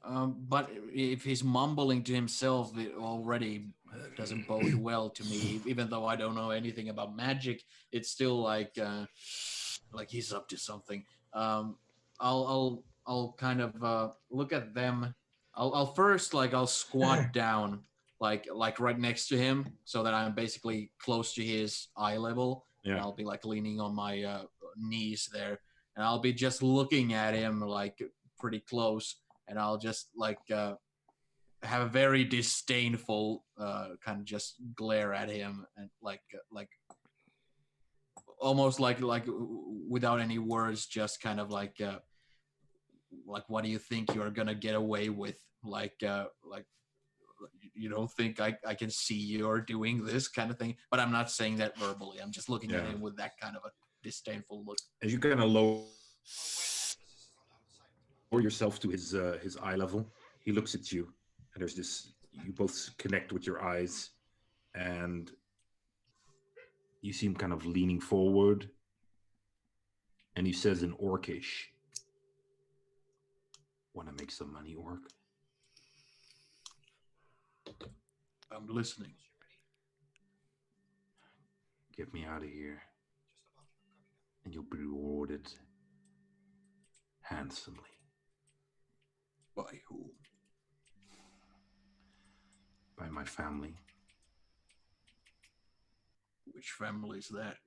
But if he's mumbling to himself, it already doesn't bode well to me. Even though I don't know anything about magic, it's still like he's up to something. I'll kind of look at them. I'll first I'll squat down like right next to him so that I'm basically close to his eye level. Yeah. And I'll be leaning on my knees there, and I'll be just looking at him pretty close, and I'll just have a very disdainful kind of just glare at him, and almost like without any words, just kind of like what do you think you're gonna get away with? You don't think I can see you're doing this kind of thing? But I'm not saying that verbally. I'm just looking at him with that kind of a disdainful look. As you kind of lower yourself to his eye level, he looks at you, and there's this. You both connect with your eyes, and you see him kind of leaning forward, and he says in Orcish, "Want to make some money, Orc?" I'm listening. Get me out of here, and you'll be rewarded handsomely. By whom? By my family. Which family is that?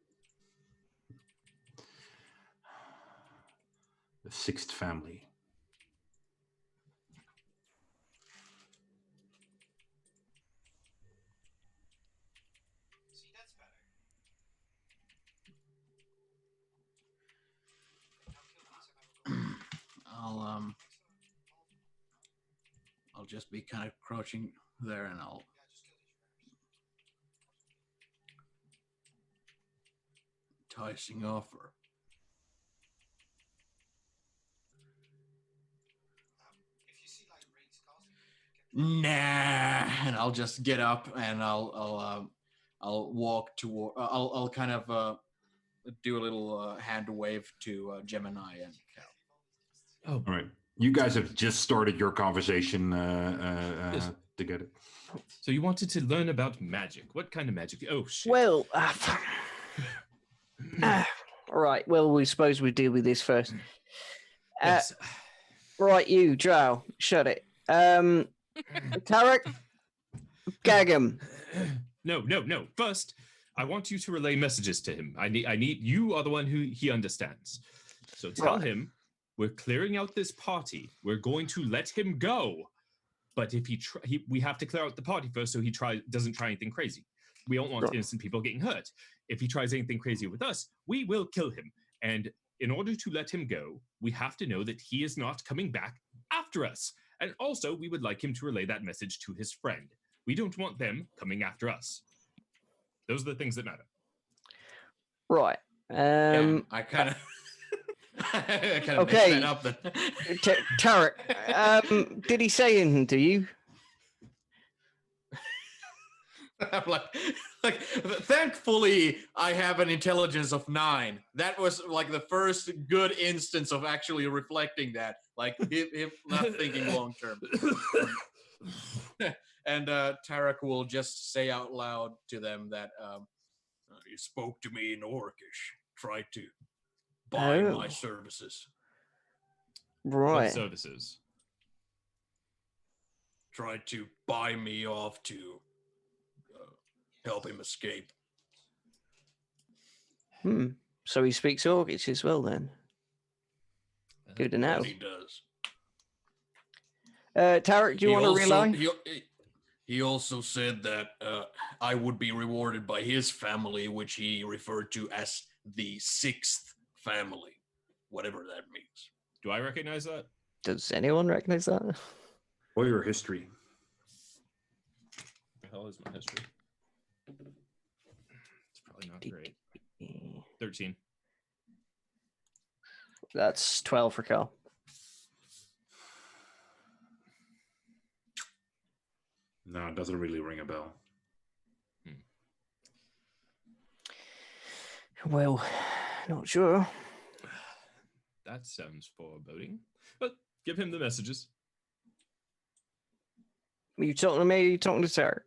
The sixth family. I'll just be kind of crouching there, and I'll enticing offer. Nah, and I'll just get up, and I'll walk toward. I'll kind of do a little hand wave to Gemini and Cal. Oh, All right. You guys have just started your conversation Yes. together. So you wanted to learn about magic. What kind of magic? Oh, shit. Well, all right. Well, we suppose we deal with this first. Yes. Right, you, Drow, shut it. Tarek, gag him. No. First, I want you to relay messages to him. I need you are the one who he understands. So tell him we're clearing out this party. We're going to let him go. But if we have to clear out the party first, so he doesn't try anything crazy. We don't want innocent people getting hurt. If he tries anything crazy with us, we will kill him. And in order to let him go, we have to know that he is not coming back after us. And also, we would like him to relay that message to his friend. We don't want them coming after us. Those are the things that matter. Right. Yeah, I kind of. Okay. Messed that up then. Tarek, did he say anything to you? I'm like, thankfully, I have an intelligence of 9. That was like the first good instance of actually reflecting that, like him not thinking long term. And Tarek will just say out loud to them that he spoke to me in Orcish, tried to buy my services. What Right. services? Tried to buy me off to help him escape. So he speaks Orcish as well then. Good to know. Yes, he does. Tarek, do you want to rely? He also said that I would be rewarded by his family, which he referred to as the 6th family, whatever that means. Do I recognize that? Does anyone recognize that? Or your history. What the hell is my history? It's probably not great. 13. That's 12 for Cal. No, it doesn't really ring a bell. Well, not sure. That sounds foreboding. But give him the messages. Are you talking to me? Or are you talking to Tarek?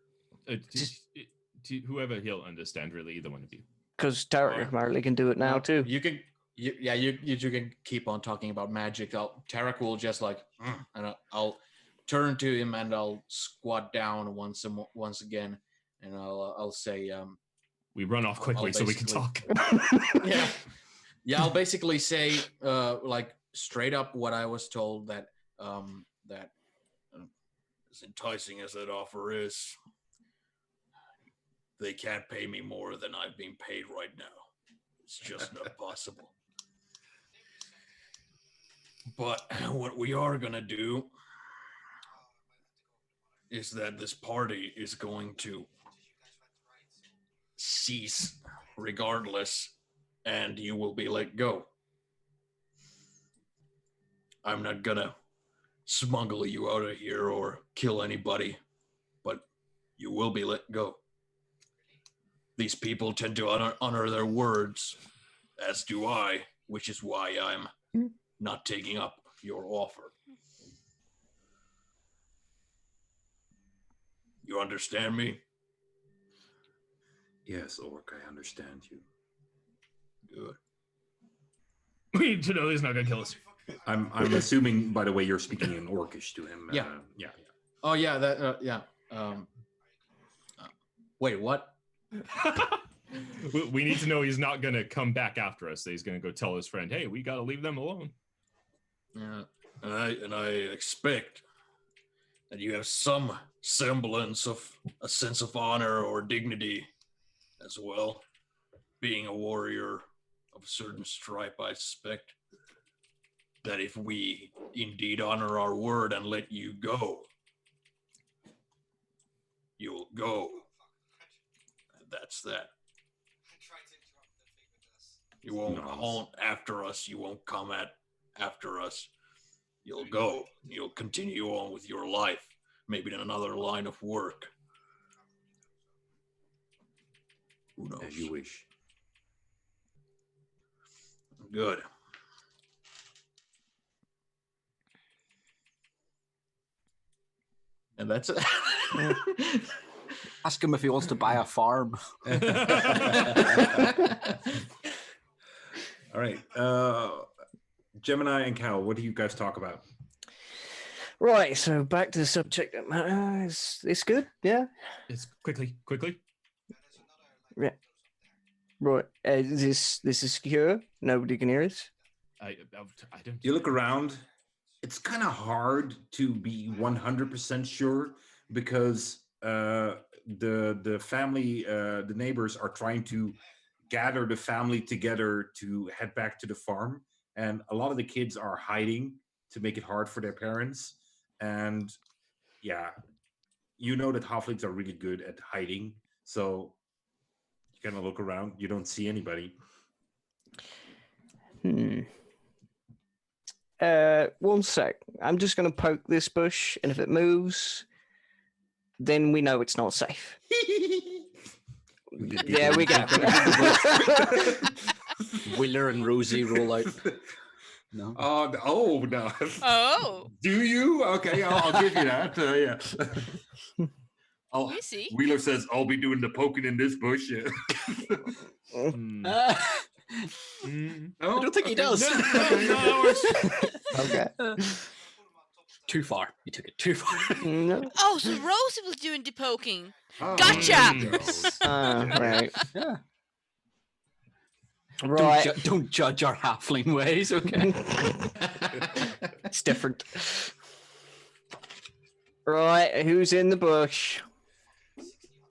To whoever he'll understand, really, either one of you. Because Tarek Marley can do it now too. You can, you two can keep on talking about magic. Tarek will just like, and I'll turn to him and I'll squat down once again, and I'll say, we run off quickly so we can talk. Yeah. I'll basically say, like straight up what I was told that as enticing as that offer is, they can't pay me more than I've been paid right now. It's just not possible. But what we are gonna do is that this party is going to cease regardless, and you will be let go. I'm not gonna smuggle you out of here or kill anybody, but you will be let go. These people tend to honor their words, as do I, which is why I'm not taking up your offer. You understand me? Yes, Orc, I understand you. Good. We need to know he's not gonna kill us. I'm assuming, by the way, you're speaking in Orcish to him. Yeah. Yeah. Oh yeah, that yeah. Wait, what? We need to know he's not gonna come back after us. That he's gonna go tell his friend, "Hey, we gotta leave them alone." Yeah, and I expect that you have some semblance of a sense of honor or dignity as well. Being a warrior of a certain stripe, I suspect that if we indeed honor our word and let you go, you'll go. And that's that. You won't haunt after us. You won't come after us. You'll go. You'll continue on with your life, maybe in another line of work. Who knows? As you wish. Good. And that's it. Ask him if he wants to buy a farm. All right. Gemini and Cal, what do you guys talk about? Right, so back to the subject that matters. It's good, yeah? It's quickly. Yeah. Right, this is secure. Nobody can hear us. I don't. You look around. It's kind of hard to be 100% sure because the family, the neighbors are trying to gather the family together to head back to the farm, and a lot of the kids are hiding to make it hard for their parents. And yeah, you know that halflings are really good at hiding, so you kind of look around. You don't see anybody. One sec. I'm just going to poke this bush, and if it moves, then we know it's not safe. There we go. Wheeler and Rosie roll out. No. Oh no. Oh, Do you? Okay, I'll give you that. Yeah. Oh, we see. Wheeler says, "I'll be doing the poking in this bush." Yeah. I don't think he does. No. Okay. Too far. You took it too far. No. Oh, so Rosie was doing the poking. Oh, Gotcha! Right. Yeah. Right. Don't judge our halfling ways, okay? It's different. Right. Who's in the bush?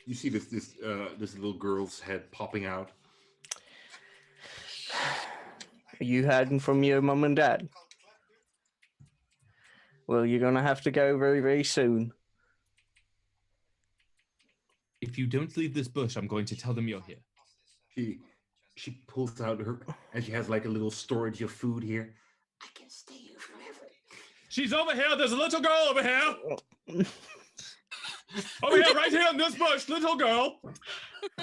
You see this little girl's head popping out. Are you hiding from your mum and dad? Well, you're gonna have to go very, very soon. If you don't leave this bush, I'm going to tell them you're here. She pulls out her, and she has like a little storage of food here. I can stay here forever. She's over here. There's a little girl over here. Over here, right here in this bush, little girl.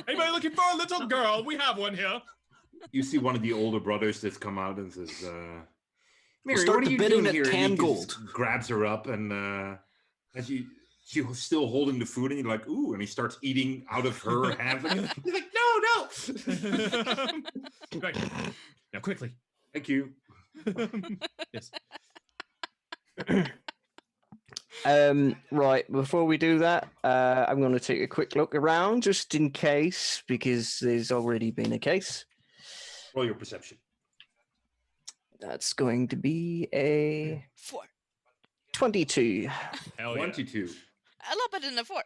Anybody looking for a little girl? We have one here. You see one of the older brothers that's come out and says, Mary, start what are the you bidding doing at here? And 10 he gold. just grabs her up and as she was still holding the food and you're like, ooh, and he starts eating out of her hands. He's like, no. Right. Now, quickly. Thank you. Yes. Right, before we do that, I'm going to take a quick look around just in case, because there's already been a case. Roll your perception. That's going to be a 4. 22. Hell yeah. 22. A lot better than a 4.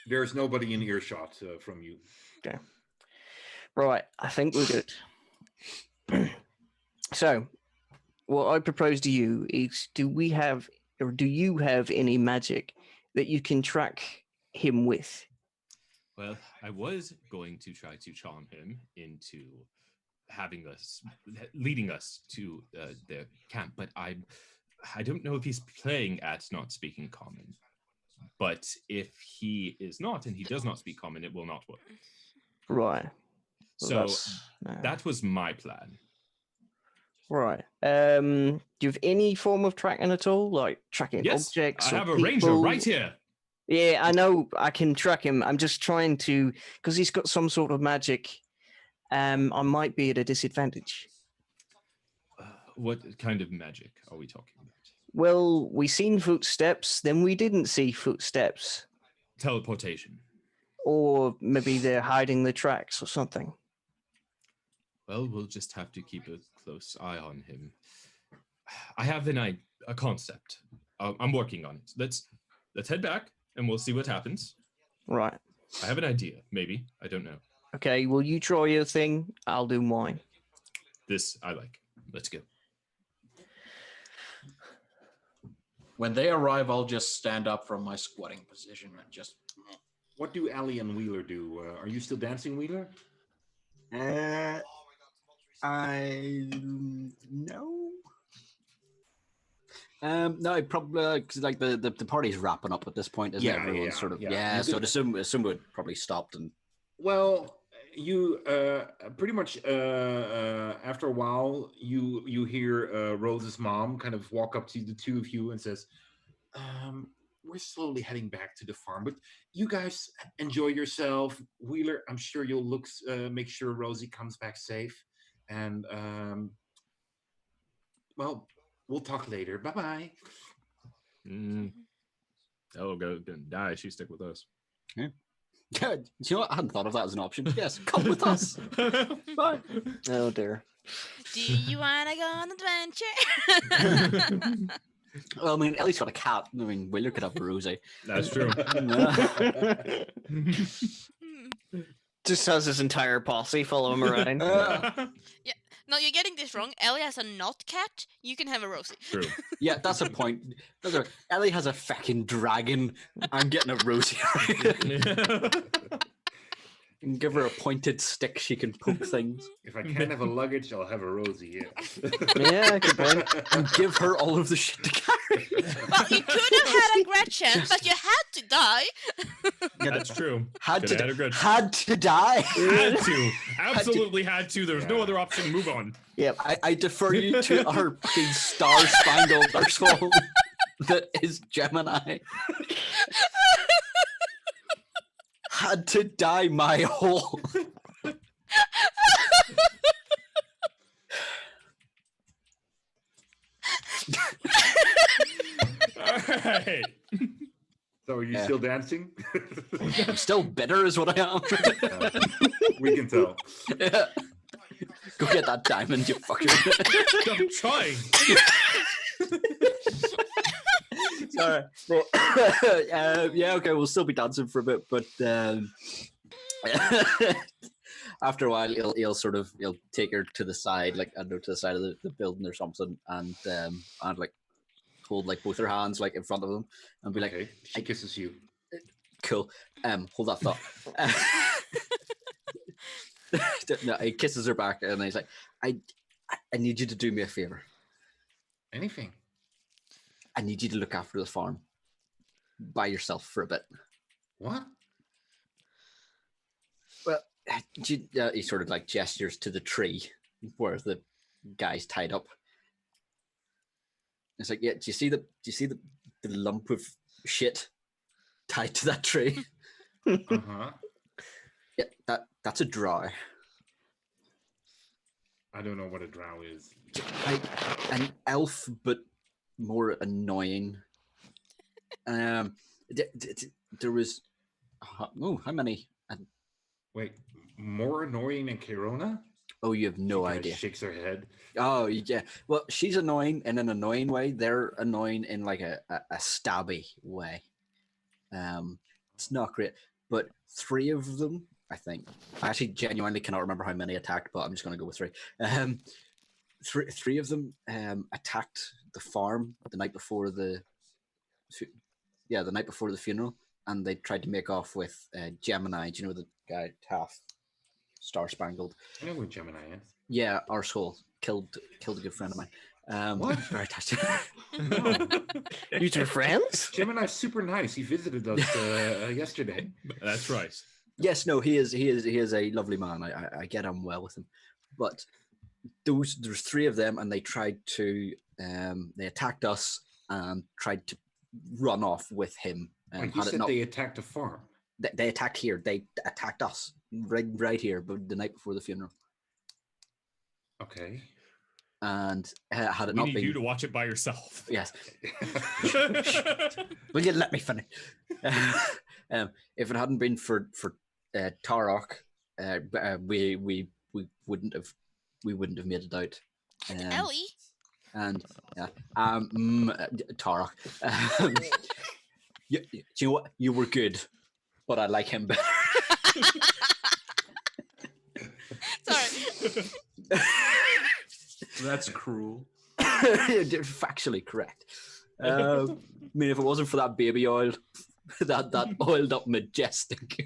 There's nobody in earshot from you. Okay. Right, I think we're good. So, what I propose to you is, do you have any magic that you can track him with? Well, I was going to try to charm him into leading us to their camp, but I don't know if he's playing at not speaking common. But if he is not, and he does not speak common, it will not work. Right. Well, So that was my plan. Right. Do you have any form of tracking at all? Like tracking objects? I or have a people? ranger right here. Yeah, I know I can track him. I'm just trying to, because he's got some sort of magic. I might be at a disadvantage. What kind of magic are we talking about? Well, we seen footsteps, then we didn't see footsteps. Teleportation. Or maybe they're hiding the tracks or something. Well, we'll just have to keep a close eye on him. I have a concept. I'm working on it. Let's head back and we'll see what happens. Right. I have an idea, maybe. I don't know. Okay, well, you try your thing. I'll do mine. This I like. Let's go. When they arrive, I'll just stand up from my squatting position and just. What do Allie and Wheeler do? Are you still dancing, Wheeler? I no. No, I probably because like the party's wrapping up at this point, isn't it? Everyone's sort of So I'd assume would probably stopped and. Well, you pretty much after a while, you hear Rose's mom kind of walk up to the two of you and says, "We're slowly heading back to the farm, but you guys enjoy yourself. Wheeler, I'm sure you'll make sure Rosie comes back safe, and well, we'll talk later. Bye bye." Oh, go die. She stick with us. Yeah. You know what? I hadn't thought of that as an option. Yes, come with us. Bye. Oh, dear. Do you want to go on an adventure? Well, I mean, at least got a cat. I mean, Wheeler could have Rosie. That's true. Just has his entire posse follow him around. Yeah. No, you're getting this wrong. Ellie has a not cat. You can have a Rosie. True. Yeah, that's a point. Ellie has a fucking dragon. I'm getting a Rosie. And give her a pointed stick she can poke things. If I can't have a luggage, I'll have a Rosie. Yeah. Yeah, good point. And give her all of the shit to carry. Well, you could have had a Gretchen, but you had to die. That's true. Had Coulda to, had a good- had to die. Had to. Absolutely had to. There's no other option. Move on. Yep. I defer you to our fucking star-spangled arsehole that is Gemini. Had to die my hole. All right. So are you Yeah. still dancing? I'm still bitter is what I am. We can tell. Yeah. Go get that diamond, you fucker. I'm trying. Sorry. Well, yeah, okay, we'll still be dancing for a bit, but after a while, he'll take her to the side, like I don't know, to the side of the building or something, and like hold like both her hands like in front of him, and be like, Okay, she kisses you. "Cool, hold that thought." No, he kisses her back, and he's like, I need you to do me a favor. Anything. I need you to look after the farm by yourself for a bit." What? Well, he sort of like gestures to the tree where the guy's tied up. It's like, yeah, do you see the lump of shit tied to that tree? Uh-huh. Yeah, that's a drow. I don't know what a drow is. Like an elf, but more annoying. There was how many? Wait, more annoying than Kirona? Oh, you have no She kinda idea. Shakes her head. Oh yeah. Well, she's annoying in an annoying way. They're annoying in like a stabby way. It's not great. But 3 of them, I think. I actually genuinely cannot remember how many attacked, but I'm just going to go with 3. Three of them attacked the farm the night before the funeral, and they tried to make off with Gemini. Do you know the guy half star spangled? I know what Gemini is. Yeah, arsehole killed a good friend of mine. What? Very touching. You two friends? Gemini's super nice. He visited us yesterday. That's right. Yes, no, he is a lovely man. I get on well with him, but there's 3 of them, and they tried to they attacked us and tried to run off with him. Like you said, they attacked a farm. They attacked here. They attacked us right here, but the night before the funeral. Okay. And had it We not need been you to watch it by yourself. yes, will you let me finish? If it hadn't been for Tarok, we wouldn't have made it out. Ellie? And yeah, Tarok. Do you know what? You were good, but I like him better. Sorry. That's cruel. Factually correct. I mean, if it wasn't for that baby oil, that oiled up majestic,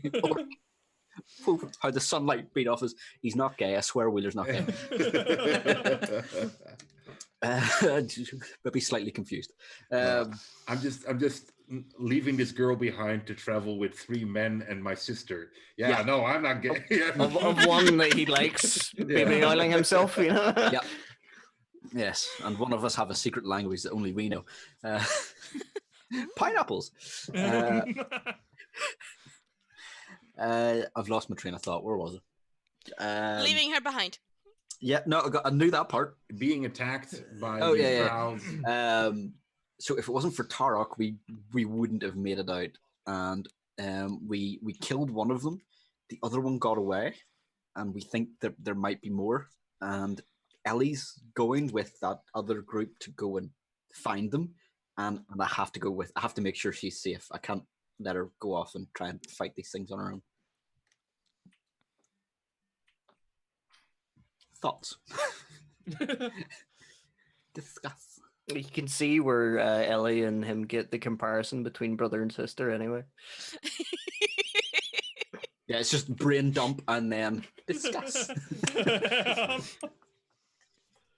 how the sunlight beat off his. He's not gay. I swear, Wheeler's not gay. Maybe slightly confused. I'm just leaving this girl behind to travel with 3 men and my sister. Yeah. No, I'm not gay. Of one that he likes, baby oiling himself, you know? Yeah. Yes, and one of us have a secret language that only we know. Pineapples. I've lost my train of thought. Where was it? Leaving her behind. Yeah, no, I knew that part. Being attacked by Oh, these yeah. drows. So if it wasn't for Tarok, we wouldn't have made it out. And we killed one of them. The other one got away, and we think that there might be more. And Ellie's going with that other group to go and find them. And I have to make sure she's safe. I can't let her go off and try and fight these things on her own. Thoughts? Discuss. You can see where Ellie and him get the comparison between brother and sister anyway. Yeah, it's just brain dump and then discuss.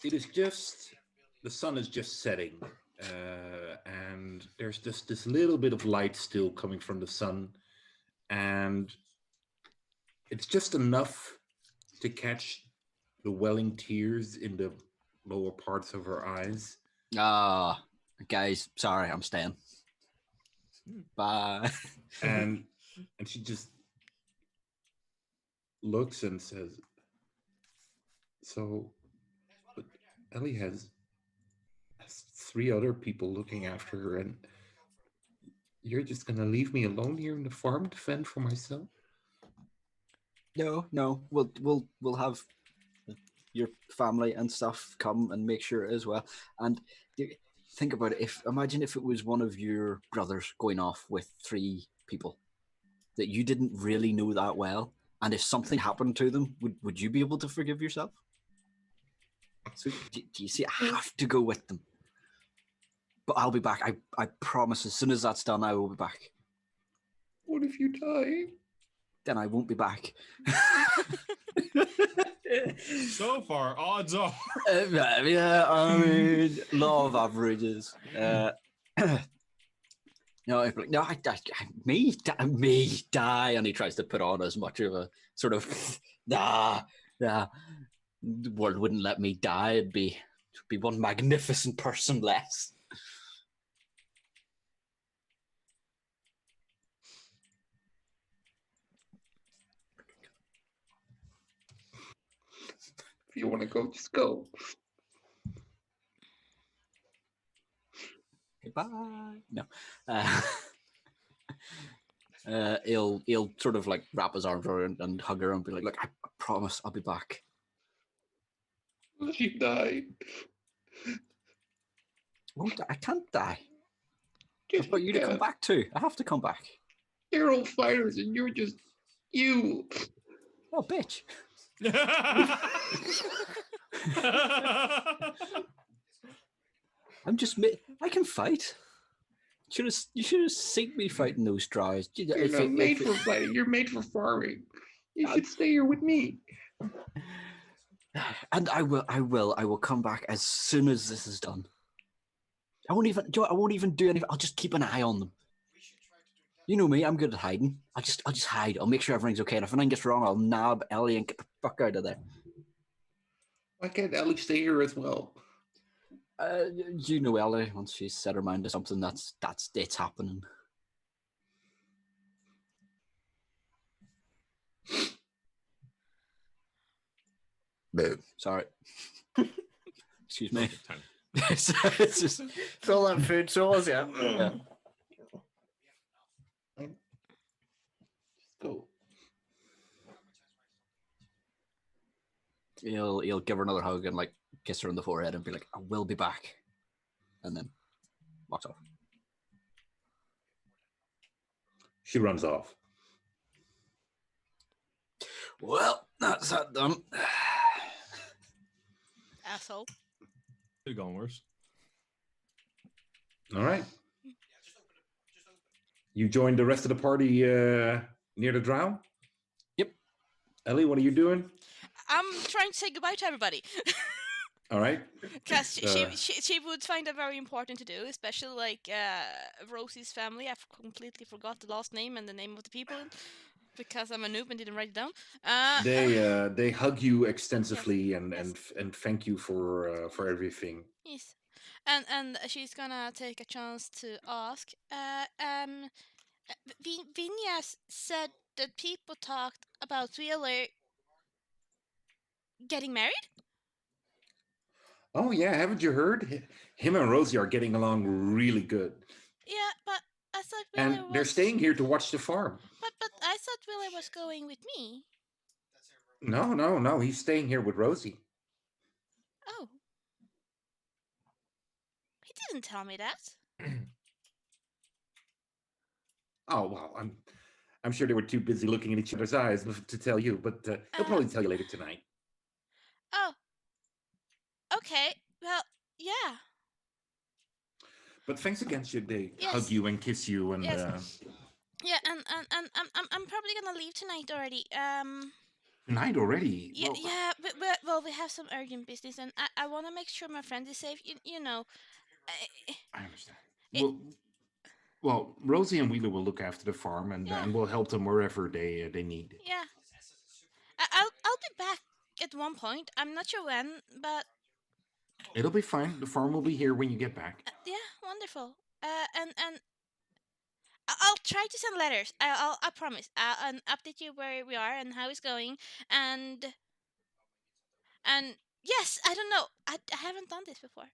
It is just, the sun is just setting. and there's just this little bit of light still coming from the sun, and it's just enough to catch the welling tears in the lower parts of her eyes. Guys, sorry, I'm staying. Bye. And she just looks and says, so, but Ellie has 3 other people looking after her, and you're just gonna leave me alone here in the farm to fend for myself? No, we'll have your family and stuff come and make sure as well. And think about it. Imagine if it was one of your brothers going off with 3 people that you didn't really know that well, and if something happened to them, would you be able to forgive yourself? So do you see? I have to go with them, but I'll be back. I promise. As soon as that's done, I will be back. What if you die? Then I won't be back. So far, odds are. Yeah, I mean, law of averages. No, me die, and he tries to put on as much of a sort of, the world wouldn't let me die. It'd be one magnificent person less. If you want to go, just go. Goodbye. No. He'll sort of like wrap his arms around and hug her and be like, "Look, I promise I'll be back." What if you die? I can't die. Yes, But you to come back too. I have to come back. They're all fighters, and you're just you. Oh, bitch. I'm just. I can fight. You should have seen me fighting those drows. You're not made for fighting. You're made for farming. You should stay here with me. And I will come back as soon as this is done. I won't even do anything. I'll just keep an eye on them. You know me, I'm good at hiding. I'll just hide. I'll make sure everything's okay. And if anything gets wrong, I'll nab Ellie and get the fuck out of there. Why can't Ellie stay here as well? You know Ellie, once she's set her mind to something, that's it's happening. Boo. Sorry. Excuse me. It's just fill that food source, yeah. Yeah. Just go. He'll give her another hug and like kiss her on the forehead and be like, "I will be back," and then walks off. She runs off. Well, that's that done. Asshole. Could have gone worse. All right. You joined the rest of the party near the drow? Yep. Ellie, what are you doing? I'm trying to say goodbye to everybody. All right. Because she would find that very important to do, especially like Rosie's family. I completely forgot the last name and the name of the people because I'm a noob and didn't write it down. They hug you extensively yes. and thank you for everything. Yes, and she's gonna take a chance to ask. Vinyas said that people talked about Wheeler getting married. Oh yeah, haven't you heard? Him and Rosie are getting along really good. Yeah, but I thought Wheeler and they're staying here to watch the farm. But I thought Wheeler was going with me. No. He's staying here with Rosie. Oh. He didn't tell me that. Oh well, I'm sure they were too busy looking in each other's eyes to tell you, but he'll probably tell you later tonight. Oh. Okay. Well, yeah. But thanks again. Should they yes. hug you and kiss you and? Yes. Yeah, and I'm probably gonna leave tonight already. Tonight already? Yeah, well, we have some urgent business, and I want to make sure my friend is safe. You know, I understand. It- Well, Rosie and Wheeler will look after the farm, and Yeah. we'll help them wherever they need. Yeah. I'll be back at one point. I'm not sure when, but It'll be fine. The farm will be here when you get back. yeah, wonderful. And I'll try to send letters. I promise. I'll update you where we are and how it's going. And yes, I don't know. I haven't done this before.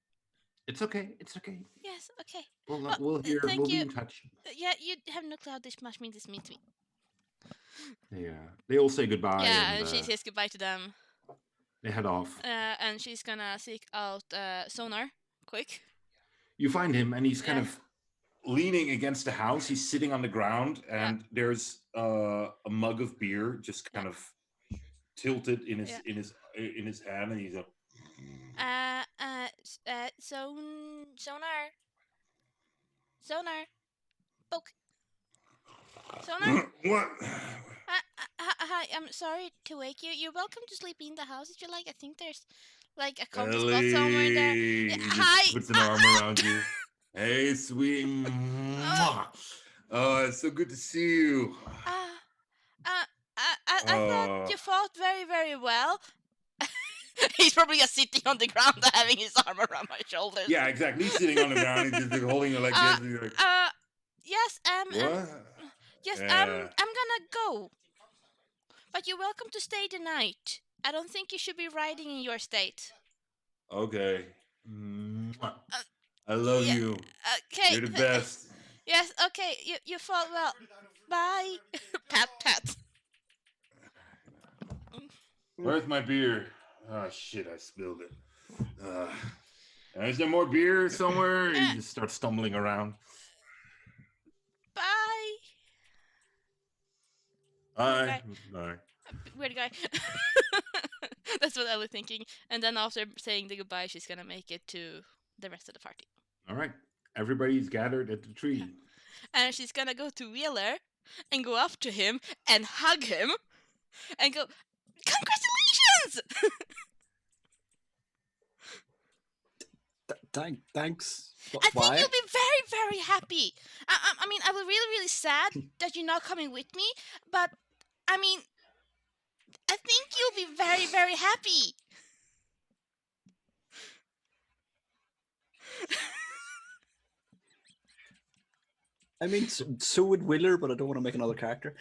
It's okay. It's okay. Yes, okay. We'll hear. thank We'll be you. in touch. Yeah, you have no clue how this much means to me. Yeah. They all say goodbye. Yeah, and and she says goodbye to them. they head off. And she's gonna seek out Sonar. Quick. You find him, and he's kind of leaning against the house. He's sitting on the ground, and there's a mug of beer just kind of tilted in his hand, and he's like, Sonar, book. Sonar. What? Hi, I'm sorry to wake you. You're welcome to sleep in the house if you like. I think there's like a comfy spot somewhere there. He Hi. just puts an arm around you. Hey, sweet. Mwah. Oh, it's so good to see you. I thought you fought very, very well. He's probably just sitting on the ground having his arm around my shoulders. Yeah, exactly. He's sitting on the ground. He's just holding it like this. And he's like, yes, what? yes, Yeah. I'm gonna go. But you're welcome to stay the night. I don't think you should be riding in your state. Okay. Mwah. I love you. Okay. You're the best. Yes, okay, you fought well. Bye. Pat, pat. Where's my beer? Oh, shit, I spilled it. Is there more beer somewhere? You just start stumbling around. Bye. Bye. Bye. Weird guy. That's what I was thinking. And then after saying the goodbye, she's gonna make it to the rest of the party. All right. Everybody's gathered at the tree. And she's gonna go to Wheeler and go up to him and hug him and go, congratulations! Thanks. I think you'll be very, very happy. I mean, I was really, really sad that you're not coming with me, but I mean, I think you'll be very, very happy. I mean, so would Wheeler, but I don't want to make another character.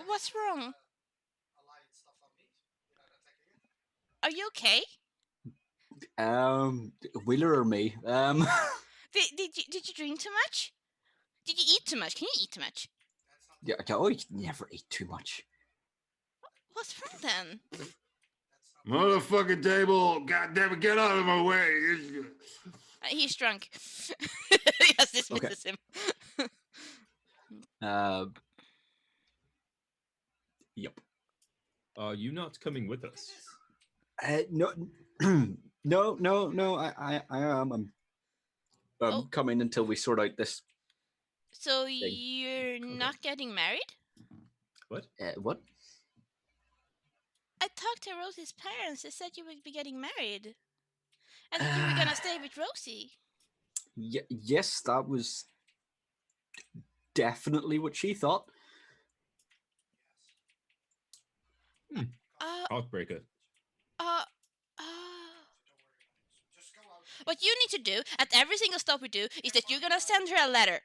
What's wrong? Are you okay? Wheeler or me? Did you drink too much? Did you eat too much? Can you eat too much? Yeah, oh, you never eat too much. What's wrong then? Motherfucking table. God damn it, get out of my way. He's drunk. Yes, dismisses him. Yep. Are you not coming with us? No, no. I am. I'm coming until we sort out this. So you're not getting married? What? What? I talked to Rosie's parents. They said you would be getting married. And that you were gonna stay with Rosie. Yes, that was definitely what she thought. Heartbreaker. What you need to do at every single stop we do is that you're gonna send her a letter.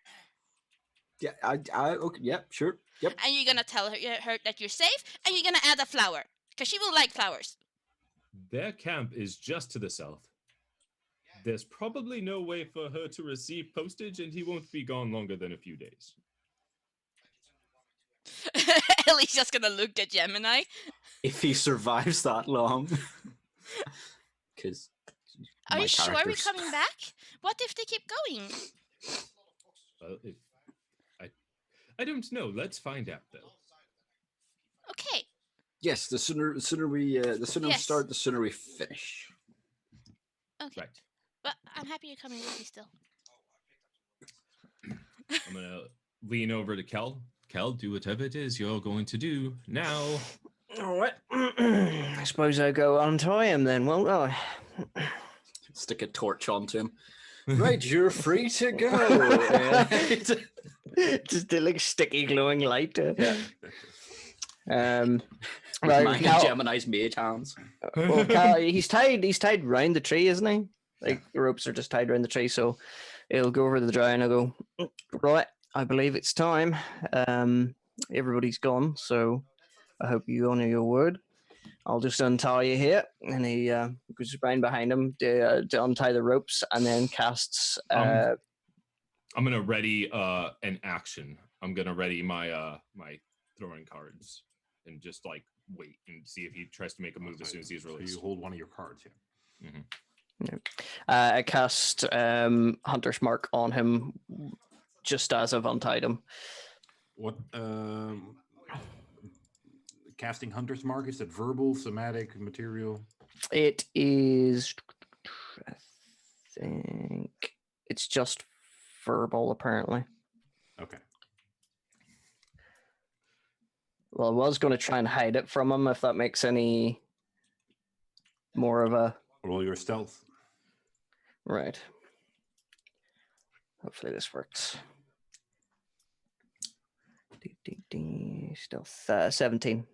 Yeah, okay, yeah, sure, yep. And you're gonna tell her that you're safe, and you're gonna add a flower, because she will like flowers. Their camp is just to the south. There's probably no way for her to receive postage, and he won't be gone longer than a few days. Ellie's just gonna look at Gemini. If he survives that long. Because Are you sure we're coming back? What if they keep going? Well, I don't know. Let's find out, though. Okay. Yes, the sooner we start, the sooner we finish. Okay. Right. But I'm happy you're coming with me still. I'm gonna lean over to Kel. Kel, do whatever it is you're going to do now. All right. I suppose I go untie him then, won't I? Stick a torch onto him. Right, you're free to go. Just a like sticky glowing light. Right, Right, Cal, Gemini's mage hands. well, Cal, he's tied round the tree, isn't he? Like the ropes are just tied around the tree, so he'll go over to the dry and I'll go, right, I believe it's time. Everybody's gone, so I hope you honour your word. I'll just untie you here. And he goes round behind him to untie the ropes and then casts... I'm going to ready an action. I'm going to ready my my throwing cards and just like wait and see if he tries to make a move as soon as he's released. So you hold one of your cards here. Mm-hmm. I cast Hunter's Mark on him just as I've untied him. What? Casting Hunter's Mark, is that verbal, somatic, material? It is... I think it's just verbal, apparently. Okay. Well, I was going to try and hide it from him, if that makes any more of a... Roll your stealth. Right. Hopefully this works. Stealth 17.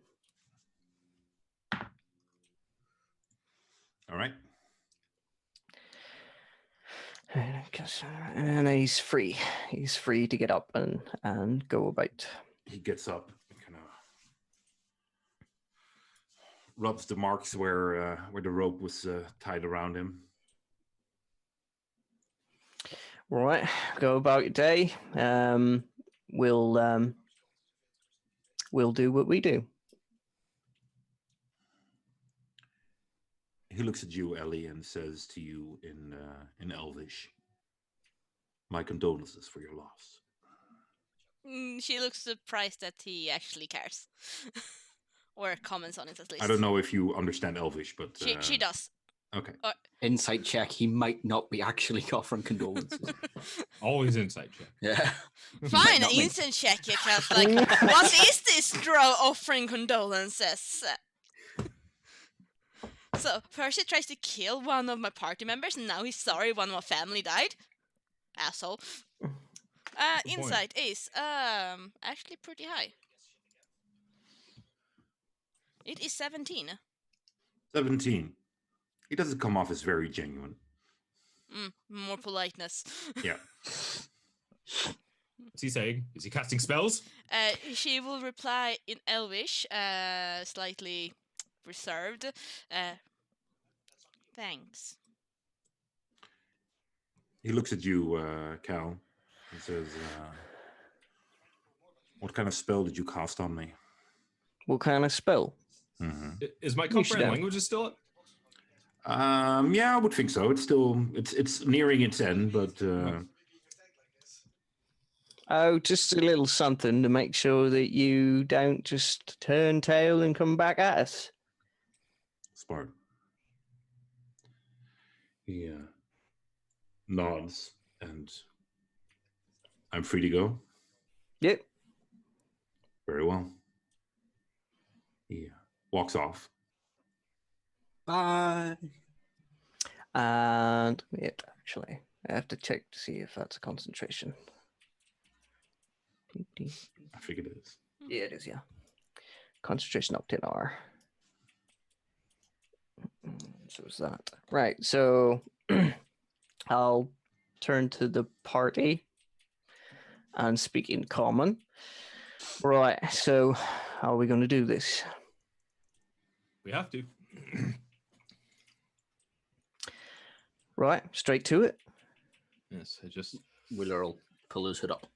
All right. And he's free. He's free to get up and go about. He gets up and kind of rubs the marks where the rope was tied around him. Right, go about your day. We'll do what we do. He looks at you, Ellie, and says to you in Elvish, "My condolences for your loss." She looks surprised that he actually cares. Or comments on it, at least. I don't know if you understand Elvish, but... She does. Okay. Insight check. He might not be actually offering condolences. Always insight check. Yeah. Fine, not me. instant check, because, like, what is this drow offering condolences? So, first he tries to kill one of my party members, and now he's sorry one of my family died. Asshole. Insight is, actually pretty high. It is 17. 17. He doesn't come off as very genuine. More politeness. Yeah. What's he saying? Is he casting spells? She will reply in Elvish, slightly reserved. Thanks. He looks at you, Cal, and says, "What kind of spell did you cast on me?" What kind of spell? Mm-hmm. Is my should comprehend have. languages still up? Yeah, I would think so. It's still it's nearing its end, but Oh, just a little something to make sure that you don't just turn tail and come back at us. smart. He nods, and I'm free to go. Yep. Very well. He walks off. Bye. And wait, actually, I have to check to see if that's a concentration. I figured it is. Yeah, it is, yeah. Concentration up to an hour. So is that. Right, so I'll turn to the party and speak in common. Right, so how are we going to do this? We have to. Right, straight to it. Yes, I just... Wheeler will pull his hood up.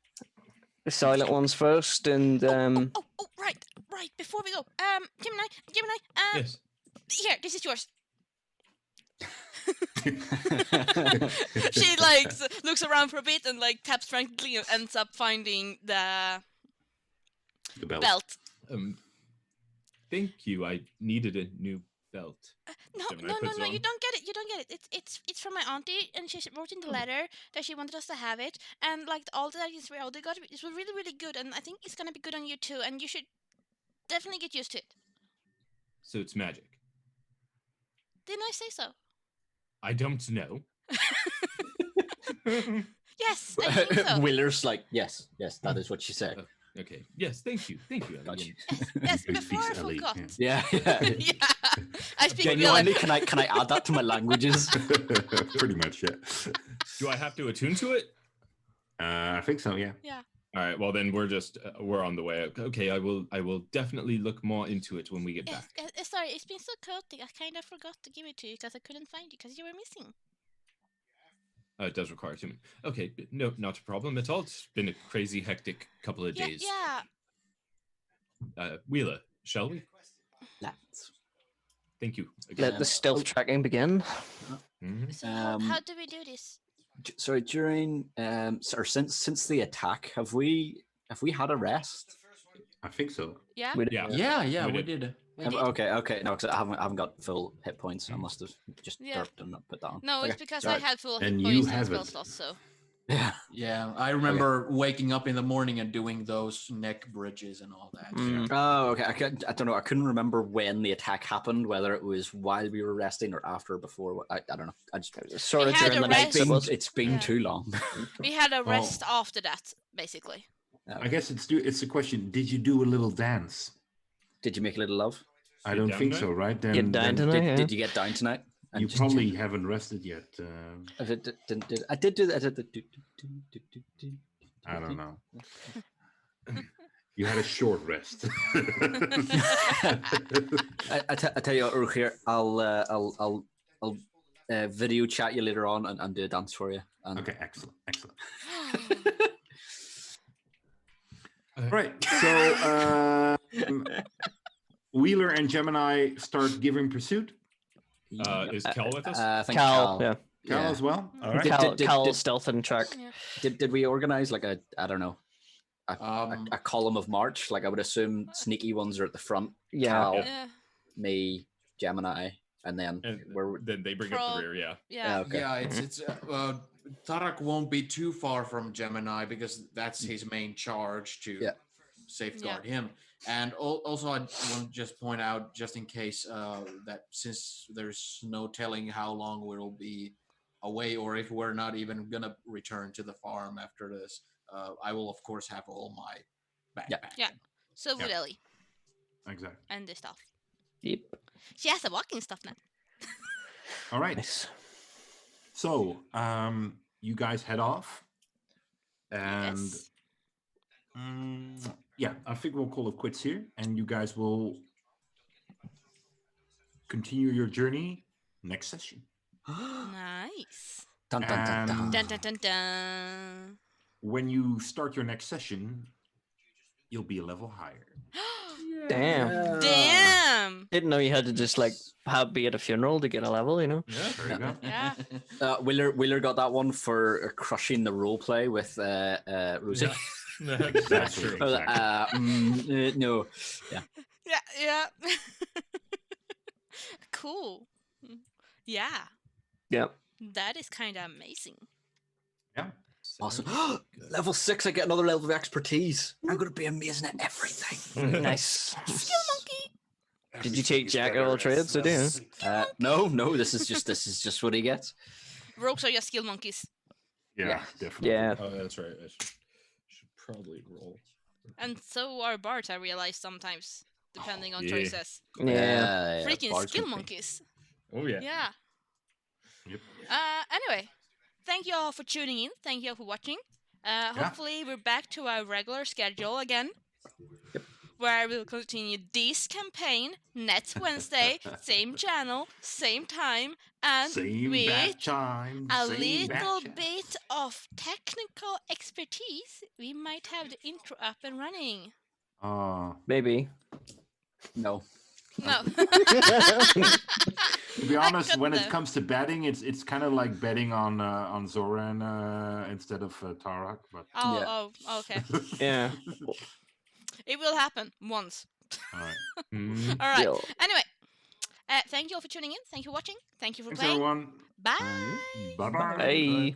The silent ones first, and Right. Before we go, Gemini, Yes. here, this is yours. She like looks around for a bit and like taps frantically and ends up finding the The belt. belt. Thank you. I needed a new felt. No, Gemini no, no, puts it no! You on. don't get it. You don't get it. It's from my auntie, and she wrote in the letter that she wanted us to have it, and like all the ladies we all they got it was really really good, and I think it's gonna be good on you too, and you should definitely get used to it. So it's magic. Didn't I say so? I don't know. Yes, I think so. Wheeler's like, yes, that is what she said. Okay. Yes. Thank you. Ellie. Gotcha. Yes, Big before I piece, Ellie, forgot. yeah. Yeah. Yeah, I speak Genuinely, Gaelic. can I add that to my languages? Pretty much, yeah. Do I have to attune to it? I think so, yeah. Yeah. All right. Well, then we're on the way. Okay. I will definitely look more into it when we get Yes, back. sorry, it's been so chaotic. I kind of forgot to give it to you because I couldn't find you because you were missing. It does require tuning. Okay. No, not a problem at all. It's been a crazy, hectic couple of Yeah, days. yeah. Wheeler, shall we? Let's. Thank you. Let the stealth tracking begin. Mhm. So how do we do this? Sorry, during or since the attack, have we had a rest? I think so. Yeah. We did- Yeah. Yeah, We we did. did. We did. Okay, no, because I haven't got full hit points. I must have just Yeah. burped and not put that on. No, Okay, it's because sorry. I had full hit And you points and have spell it. slots, so. Yeah. Yeah, I remember waking up in the morning and doing those neck bridges and all that. Mm. Oh, okay. I don't know. I couldn't remember when the attack happened, whether it was while we were resting or after or before. I don't know. I just Sort We of had during a the night. rest. It was. it's been Yeah. too long. We had a rest after that, basically. I guess it's a question. Did you do a little dance? Did you make a little love? I Get don't down think tonight? so, right? Get down tonight, yeah. Did you get down tonight? And You just- probably haven't rested yet. I did do that. I don't know. You had a short rest. I tell you what, Uruk, here, I'll video chat you later on and do a dance for you. And Okay, excellent. Right. So Wheeler and Gemini start giving pursuit. Is Kel with us? I think Cal, Cal. yeah. Cal as well. All right. Cal stealth and track. Yeah. Did we organize like I don't know Um, a column of march? Like I would assume sneaky ones are at the front. Yeah. Cal, Yeah. me, Gemini, and then And we're then they bring up Pro- the rear. Yeah. Yeah. okay. Yeah, it's Tarak won't be too far from Gemini because that's his main charge to Yeah. safeguard him. And also, I want to just point out, just in case, that since there's no telling how long we'll be away, or if we're not even gonna return to the farm after this, I will of course have all my backpack. Yeah. So would Yeah. Ellie Exactly. and the stuff. Yep. She has the walking stuff now. All right. Nice. So you guys head off, and Yes. yeah, I think we'll call it quits here, and you guys will continue your journey next session. Nice. Dun, dun, dun, dun. Dun dun dun dun. When you start your next session, you'll be a level higher. Damn. Damn. Didn't know you had to just like be at a funeral to get a level, you know? Yeah. There you go. Yeah. Wheeler got that one for crushing the role play with Rosie. That's true. No. Yeah. Yeah. Cool. Yeah. Yep. That is kind of amazing. Yeah. Awesome. Level 6, I get another level of expertise. I'm going to be amazing at everything. Nice. Skill monkey. Did you take Jack of all trades to do? No, this is just what he gets. Rogues are just skill monkeys. Yeah, Yeah. definitely. Yeah. Oh, that's right. I should probably roll. And so are bards, I realize sometimes, depending on Yeah. choices. Yeah. Freaking Bards skill can be- monkeys. Oh yeah. Yeah. Yep. Anyway, thank you all for tuning in. Thank you all for watching. Hopefully we're back to our regular schedule again. Where we'll continue this campaign next Wednesday, same channel, same time, and Same with back time. a same back little time. bit of technical expertise, we might have the intro up and running. Maybe. No. No. To be honest, got when it them. comes to betting, it's kind of like betting on Zoran instead of Tarak. But Oh, okay. Yeah. It will happen once. all right. Mm. All right. Yo. Anyway, Thank you all for tuning in. Thank you for watching. Thank you for Thanks, playing. everyone. Bye. Bye-bye. Bye.